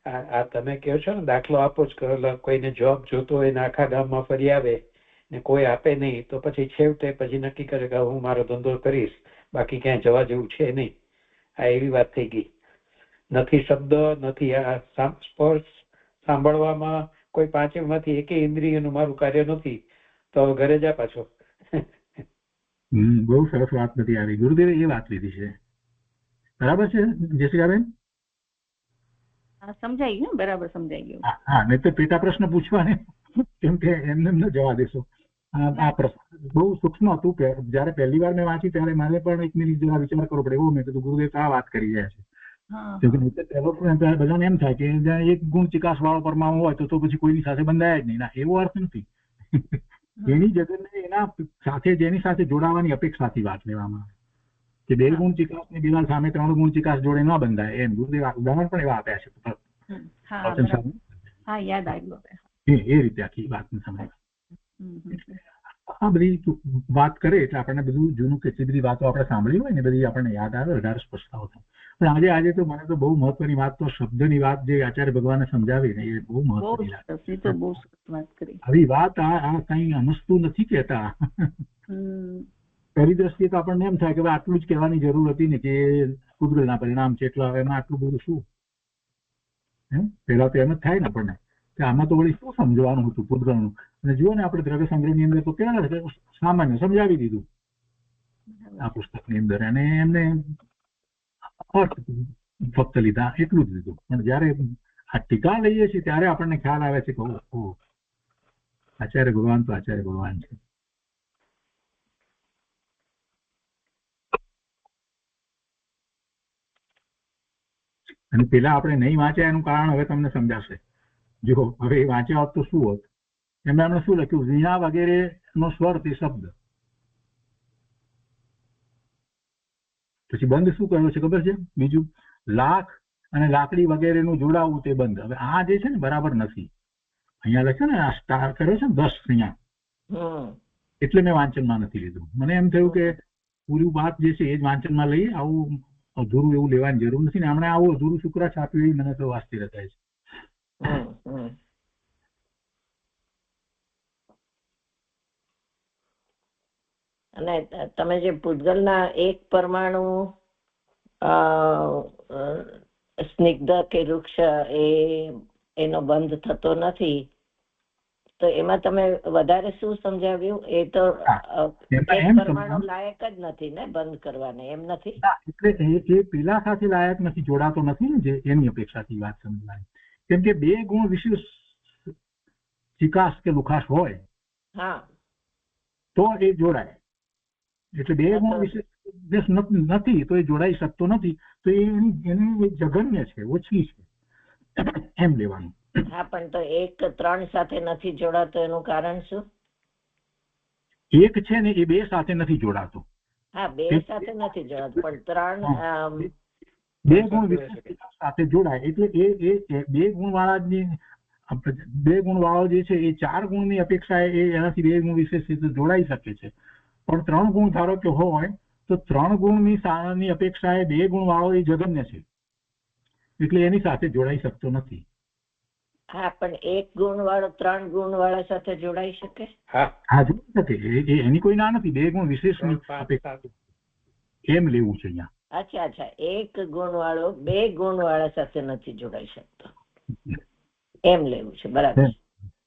આ તમે કહો છો ને, દાખલો આપો જ, કોઈને જોબ જોતો હોય ને આખા ગામમાં ફરી આવે ને કોઈ આપે નહીં, તો પછી છેવટે પછી નક્કી કરે કે હું મારો ધંધો કરીશ, બાકી ક્યાંય જવા જેવું છે નહીં. આ એવી વાત થઈ ગઈ. નથી શબ્દ, નથી આ સ્પર્શ, સાંભળવામાં કોઈ 5 માંથી એકેય ઇન્દ્રિયનું મારું કાર્ય નથી, તો ઘરે જા પાછો. બહુ સરસ વાત નથી આવી, ગુરુદેવે એ વાત લીધી છે. બરાબર છે જયશ્રીબેન? સમજાઈ ગયું, બરાબર સમજાઈ ગયું. હા, નહીં તો પેટા પ્રશ્ન પૂછવાને, કેમ કે એમને ન જવા દેશો. આ પ્રશ્ન બહુ સૂક્ષ્મ હતું. જયારે પહેલી વાર મેં વાંચી ત્યારે મારે પણ 1 મિનિટ જેવા વિચાર કરવો પડે, એવું મેં કીધું ગુરુદેવ આ વાત કરી રહ્યા છે. બધાને એમ થાય કે 1 ગુણ ચિકાસ વાળો પરમાણુ હોય તો પછી કોઈની સાથે બંધાય જ નહીં. ના, એવો અર્થ નથી. એની જગતને એના સાથે જેની સાથે જોડાવાની અપેક્ષાથી વાત લેવામાં આવે કે 2 ગુણ ચિકાસ ની દિવાલ સામે 3 ગુણ ચિકાસ જોડે ન બંધાય, એમ ગુરુદેવ ઉદાહરણ પણ એવા આપ્યા છે. યાદ આવ્યું. એ રીતે આખી વાતને સમજાય. આ બધી વાત કરે એટલે આપણને બધું જૂનું કેટલી બધી વાતો આપણે સાંભળી હોય ને બધી આપણને યાદ આવે, વધારે સ્પષ્ટતાઓ થાય. પણ આજે તો મને તો બહુ મહત્વની વાત તો શબ્દની વાત જે આચાર્ય ભગવાને સમજાવી ને, એ બહુ મહત્વની વાત. આવી વાત આ કઈ સમજતું નથી કેતા. પહેલી દ્રષ્ટિએ તો આપણને એમ થાય કે આટલું જ કહેવાની જરૂર હતી ને કે પૂતગલના પરિણામ છે, એટલે એમાં આટલું બધું શું. પેલા તો એમ જ થાય ને આપણને કે આમાં તો વળી શું સમજવાનું હતું પૂતગલનું. અને જુઓ ને આપણે દ્રવ્ય સંગ્રહની અંદર તો કેવા સામાન્ય સમજાવી દીધું આ પુસ્તકની અંદર, અને એમને અર્થ ફક્ત લીધા એટલું જ લીધું. પણ જયારે આ ટીકા લઈએ છીએ ત્યારે આપણને ખ્યાલ આવે છે કે આચાર્ય ભગવાન તો આચાર્ય ભગવાન છે. અને પેલા આપણે નહીં વાંચ્યા એનું કારણ હવે તમને સમજાશે. જો હવે એ વાંચ્યા હોત તો શું હોત. એમાં એમણે શું લખ્યું, વીણા વગેરે નો સ્વર તે શબ્દ. પછી બંધ શું કહ્યું છે ખબર છે? બીજું, લાખ અને લાકડી વગેરેનું જોડાવું તે બંધ. હવે આ જે છે ને બરાબર નથી. અહીંયા લખ્યું ને આ સ્ટાર કર્યો છે ને 10 અહીંયા, એટલે મેં વાંચનમાં નથી લીધું. મને એમ થયું કે પૂરી વાત જે છે એ જ વાંચનમાં લઈએ, આવું અધૂરું એવું લેવાની જરૂર નથી ને. હમણાં આવું અધૂરું શુક્ર છાપ્યું એ મને તો વાસ્તી રખાય છે. અને તમે જે પૂતગલના 1 પરમાણુ સ્નિગ્ધ કે વૃક્ષ એનો બંધ થતો નથી, તો એમાં તમે વધારે શું સમજાવ્યું? એ તો પરમાણુ લાયક જ નથી ને બંધ કરવાને, એમ નથી? એટલે એ પેલા સાથે લાયક નથી, જોડાતો નથી ને, જે એની અપેક્ષાથી વાત સમજાય. કેમ કે બે ગુણ વિશેષ ચિકાસ કે લુખાસ હોય તો એ જોડાય. એટલે બે ગુણ વિશેષ નથી તો એ જોડાઈ શકતો નથી. તો એની જઘન્ય છે, ઓછી છે, એમ લેવાનું. હા, પણ તો એક 3 સાથે નથી જોડાતો, એનું કારણ શું? એક છે ને એ બે સાથે નથી જોડાતો. હા, બે સાથે નથી જોડાતો, પણ 3 બે ગુણ સાથે જોડાય. એટલે એ બે ગુણ વાળો જે છે એ 4 ગુણની અપેક્ષા એનાથી 2 ગુણ વિશેષ જોડાઈ શકે છે. પણ 3 ગુણ ધારો કે હોય તો 3 ગુણની અપેક્ષા એ 2 ગુણ વાળો એ જગન્ય છે, એટલે એની સાથે જોડાઈ શકતો નથી. હા, પણ 1 ગુણ વાળો 3 ગુણ વાળા સાથે જોડાઈ શકે? હા, જોડાઈ શકે. એની કોઈ ના નથી. 2 ગુણ વિશેષ એમ લેવું છે અહીંયા. અચ્છા, 1 ગુણ વાળો 2 ગુણ વાળા સાથે નથી જોડાઈ શકતો, એમ લેવું છે. બરાબર.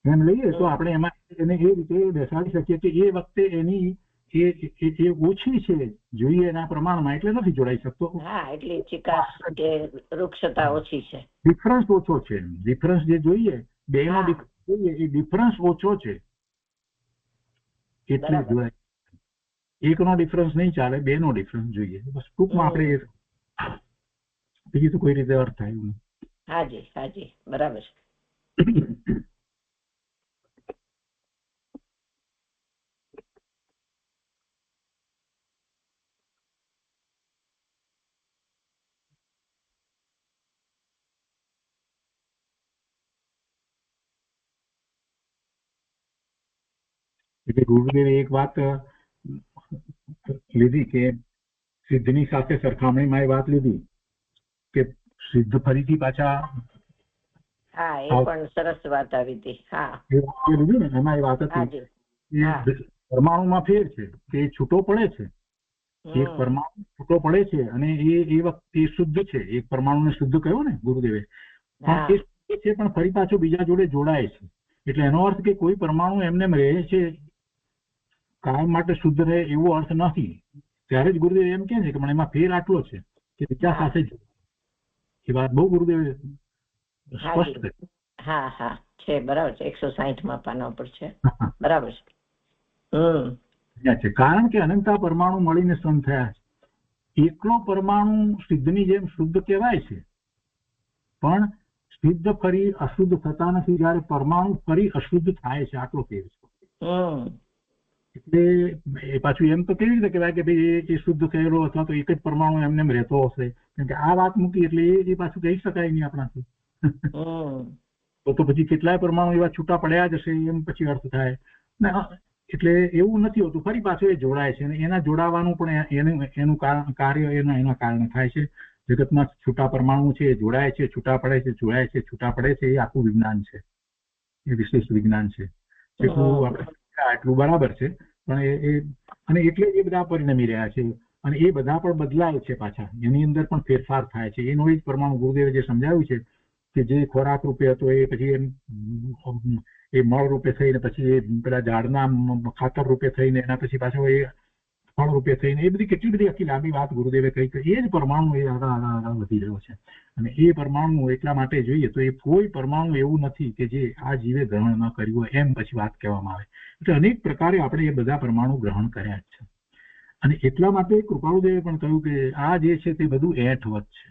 એમ લઈએ તો આપણે એમાં એને એ રીતે બેસાડી શકીએ કે એ વખતે એની એ ઓછી છે જોઈએ એના પ્રમાણમાં, એટલે નથી જોડાઈ શકતો. હા, એટલે ચિકાસ કે વૃક્ષતા ઓછી છે, ડિફરન્સ ઓછો છે. ડિફરન્સ જે જોઈએ બે નો જોઈએ એ ડિફરન્સ ઓછો છે, એટલે જોડાય. 1 નો ડિફરન્સ નહીં ચાલે, 2 નો ડિફરન્સ જોઈએ. બસ ટૂંકમાં આપણે બીજી તો કોઈ રીતે અર્થ થાય એવું. હાજી, બરાબર. એટલે ગુરુદેવે એક વાત લીધી કે સિદ્ધની સાથે સરખામણીમાં એ વાત લીધી કે સિદ્ધ ફરીથી પાછા. હા, એ પણ સરસ વાત આવી હતી. હા, એ લીધી ને, એમાં એ વાત હતી પરમાણુમાં ફેર છે કે છૂટો પડે છે. એક પરમાણુ છૂટો પડે છે અને એ વખતે શુદ્ધ છે. એક પરમાણુને શુદ્ધ કહ્યો ને ગુરુદેવે, પણ એ શુદ્ધ છે પણ ફરી પાછો બીજા જોડે જોડાય છે. એટલે એનો અર્થ કે કોઈ પરમાણુ એમને રહે છે કાયમ માટે શુદ્ધ રહે એવો અર્થ નથી. ત્યારે જ ગુરુદેવ એમ કે છે કે એમાં ફેર આટલો છે કે બીજા સાથે એ વાત બહુ ગુરુદેવે સ્પષ્ટ કરી. હા, છે. બરાબર છે. 160 પાના ઉપર છે. બરાબર છે. કારણ કે અનંતા પરમાણુ મળીને સમ થયા છે. એકલો પરમાણુ સિદ્ધની જેમ શુદ્ધ કહેવાય છે, પણ સિદ્ધ ફરી અશુદ્ધ થતા નથી. જયારે પરમાણુ ફરી અશુદ્ધ થાય છે, આટલો ફેર છે. એટલે એ પાછું એમ તો કેવી રીતે કહેવાય કે ભાઈ એ શુદ્ધ થયેલો અથવા તો એક જ પરમાણુ એમને રહેતો હશે, કેમ કે આ વાત મૂકી એટલે એ પાછું કહી શકાય નહીં આપણાથી. તો પછી કેટલાય પરમાણુ એવા છૂટા પડ્યા જ હશે, એમ પછી અર્થ થાય. એટલે એવું નથી હોતું. ફરી પાછું એ જોડાય છે અને એના જોડાવાનું પણ એનું કાર્ય એના કારણે થાય છે. જગતમાં છૂટા પરમાણુ છે, જોડાય છે, છૂટા પડે છે, જોડાય છે, છૂટા પડે છે. એ આખું વિજ્ઞાન છે, એ વિશેષ વિજ્ઞાન છે. જેટલું આપણે એટલું બરાબર છે, પણ એટલે એ બધા પરિણમી રહ્યા છે અને એ બધા પણ બદલાય છે પાછા. એની અંદર પણ ફેરફાર થાય છે. એનો જ પરમાણુ ગુરુદેવે જે સમજાવ્યું છે કે જે ખોરાક રૂપે હતો એ પછી એ મળ રૂપે થઈને પછી એ પેલા ઝાડના ખાતર રૂપે થઈને એના પછી પાછો એ ફળ રૂપે થઈને એ બધી કેટલી બધી આખી લાંબી વાત ગુરુદેવે કહી. એ જ પરમાણુ એ આગળ વધી રહ્યો છે અને એ પરમાણુ એટલા માટે જોઈએ તો એ કોઈ પરમાણુ એવું નથી કે જે આ જીવે ગ્રહણ ન કર્યું હોય એમ પછી વાત કહેવામાં આવે. એટલે અનેક પ્રકારે આપણે એ બધા પરમાણુ ગ્રહણ કર્યા જ છે અને એટલા માટે કૃપાળુદેવે પણ કહ્યું કે આ જે છે તે બધું એઠવત છે.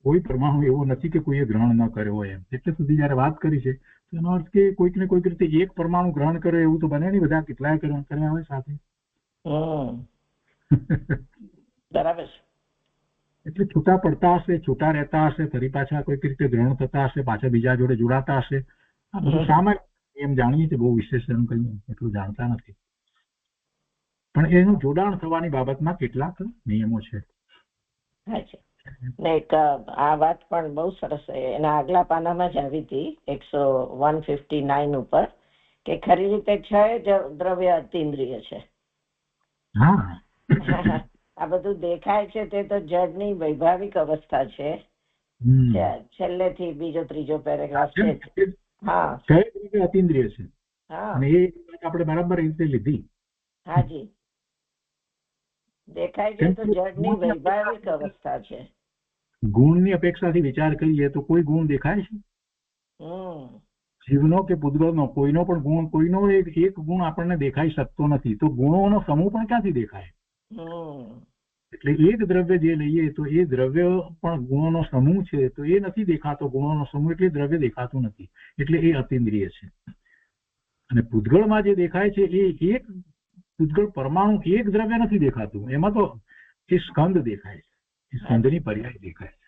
કોઈ પરમાણુ એવો નથી કે કોઈએ ગ્રહણ ન કર્યો હોય એમ. એટલે સુધી જયારે વાત કરી છે તો એનો અર્થ કે કોઈક ને કોઈક રીતે એક પરમાણુ ગ્રહણ કરે એવું તો બને નહીં. બધા કેટલાય કર્યા હોય સાથે. બરાબર. એટલે છૂટા પડતા હશે, છૂટા રહેતા હશે, ફરી પાછા કોઈક રીતે ગ્રહણ થતા હશે, પાછા બીજા જોડે જોડાતા હશે. આ બધું સામાન્ય એમ જાણીએ છીએ, બહુ વિશેષ એમ કઈ એટલું જાણતા નથી. પણ એનું જોડાણ થવાની બાબતમાં કેટલાક નિયમો છે. આ વાત પણ બહુ સરસ. એના આગલા પાનામાં જ આવી હતી 159 ઉપર કે ખરી રીતે 6 દ્રવ્ય અતિન્દ્રિય છે. આ બધું દેખાય છે તે તો જડની વૈભાવિક અવસ્થા છે. છેલ્લેથી બીજો ત્રીજો પેરેગ્રાફ છે. હા, અતિન્દ્રિય છે. હા, અને એ આપણે બરાબર રીતે લીધી. હાજી, દેખાય છે તો જડની વૈભાવિક અવસ્થા છે. ગુણની અપેક્ષાથી વિચાર કરીએ તો કોઈ ગુણ દેખાય છે? જીવનો કે પૂતગલનો કોઈનો પણ ગુણ, કોઈનો એક ગુણ આપણને દેખાઈ શકતો નથી. તો ગુણોનો સમૂહ પણ ક્યાંથી દેખાય? એટલે એક દ્રવ્ય જે લઈએ તો એ દ્રવ્ય પણ ગુણોનો સમૂહ છે, તો એ નથી દેખાતો ગુણોનો સમૂહ, એટલે દ્રવ્ય દેખાતું નથી, એટલે એ અતિન્દ્રિય છે. અને પૂતગળમાં જે દેખાય છે એ એક પૂતગળ પરમાણુ એક દ્રવ્ય નથી દેખાતું, એમાં તો એ સ્કંદ દેખાય છે, એ સ્કંદની પર્યાય દેખાય છે.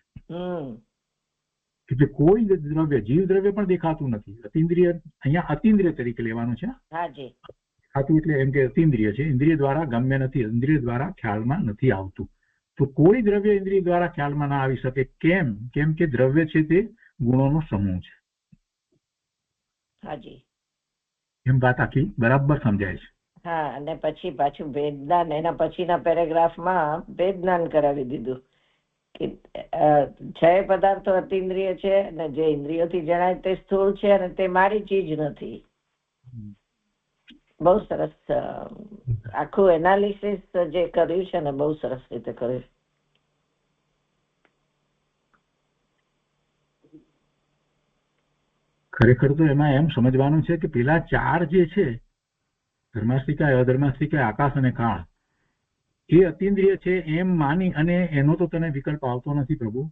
એટલે કોઈ દ્રવ્ય, જીવ દ્રવ્ય પણ દેખાતું નથી. અતિન્દ્રિય અહીંયા અતિન્દ્રિય તરીકે લેવાનું છે. દેખાતું એટલે એમ કે અતિન્દ્રિય છે, ઇન્દ્રિય દ્વારા ગમ્ય નથી, ઇન્દ્રિય દ્વારા ખ્યાલમાં નથી આવતું. તો કોઈ દ્રવ્ય ઇન્દ્રિય દ્વારા ખ્યાલમાં ના આવી શકે. કેમ કે દ્રવ્ય છે તે ગુણોનો સમૂહ છે. એમ વાત આખી બરાબર સમજાય છે. હા, અને પછી પાછું ભેદજ્ઞાન, એના પછીના પેરેગ્રાફમાં ભેદજ્ઞાન કરાવી દીધું કે 6 પદાર્થો અતિન્દ્રિય છે અને જે ઇન્દ્રિયોથી જણાય તે સ્થૂળ છે અને તે મારી ચીજ નથી. બહુ સરસ આખું એનાલિસિસ જે કર્યું છે ને, બહુ સરસ રીતે કર્યું. ખરેખર તો એમાં એમ સમજવાનું છે કે પેલા 4 જે છે, ધર્માસ્તિકા, અધર્માસ્તિકા, આકાશ અને કાળ, એ અતિન્દ્રિય છે એમ માની અને એનો તો તને વિકલ્પ આવતો નથી પ્રભુ.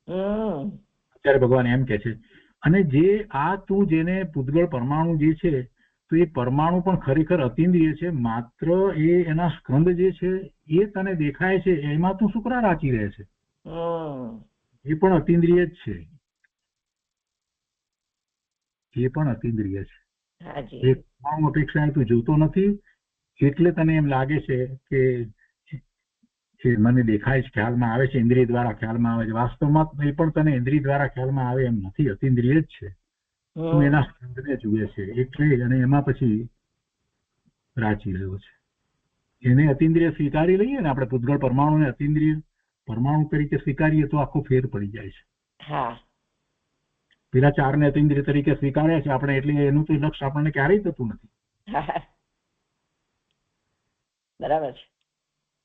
અત્યારે ભગવાન એમ કે છે. અને જે આ તું જેને પૂતગળ પરમાણુ જે છે, તો એ પરમાણુ પણ ખરેખર અતિન્દ્રિય છે. માત્ર એ એના સ્કંદ જે છે એ તને દેખાય છે, એમાં તું શુક્ર રાચી રહે છે, એ પણ અતિન્દ્રિય જ છે. એ પણ અતિન્દ્રિય છે. એ પરમાણુ અપેક્ષાએ તું જોતો નથી, એટલે તને એમ લાગે છે કે મને દેખાય છે, ખ્યાલમાં આવે છે, ઇન્દ્રિય દ્વારા ખ્યાલમાં આવે છે. વાસ્તવમાં એ પણ તને ઇન્દ્રિય દ્વારા ખ્યાલમાં આવે એમ નથી, અતિન્દ્રિય જ છે. તું એના સ્કંદને જુએ છે એટલે, અને એમાં પછી રાચી રહ્યો છે. એને અતિન્દ્રિય સ્વીકારી લઈએ ને આપણે, પૂતગળ પરમાણુને અતિન્દ્રિય પરમાણુ તરીકે સ્વીકારીએ તો આખો ફેર પડી જાય છે. પેલા 4 ને અતિન્દ્રિય તરીકે સ્વીકાર્યા છે આપણે, એટલે એનું તો લક્ષ્ય આપણને ક્યારેય થતું નથી. બરાબર છે.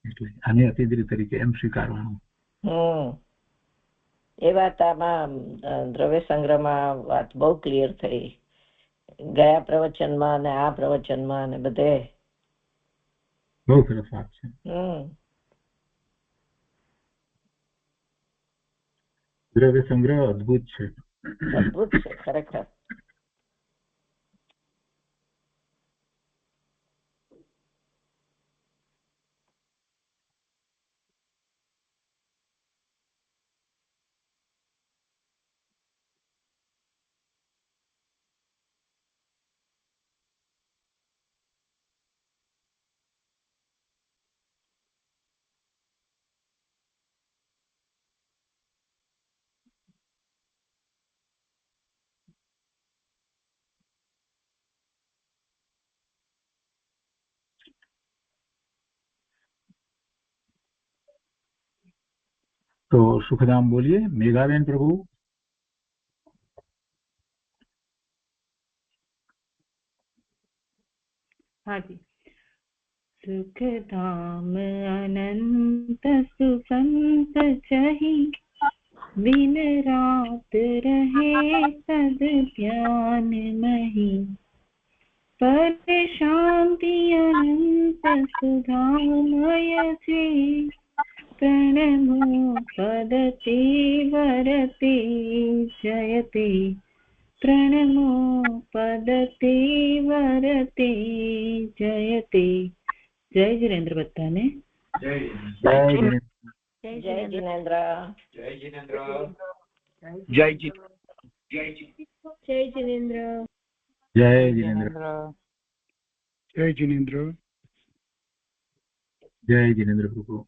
એટલે આને અતિન્દ્રિય તરીકે એમ સ્વીકારવાનું. એ વાત આમાં દ્રવ્ય સંગ્રહમાં વાત બહુ ક્લિયર થઈ, ગયા પ્રવચનમાં અને આ પ્રવચનમાં અને બધે. બહુ સરસ વાત છે. દ્રવ્ય સંગ્રહ અદભુત છે. અદભુત છે ખરેખર. તો સુખધામ બોલીએ. મેઘાબેન પ્રભુ. હાજી. સુખધામ અનંત સુસંત ચહી, दिन रात रहे सद ध्यान मही, पर शांति अनंत सुधामय से, प्रणमो पदते वरते जयते, प्रणमो पदते वरते जयते. जय जिनेन्द्र बत्ताने. जय जिनेन्द्र. जय जिनेन्द्र. જય જિનેન્દ્ર. જય જી. जय जिनेन्द्र. जय जिनेन्द्र. जय जिनेन्द्र. जय जिनेन्द्र प्रभु.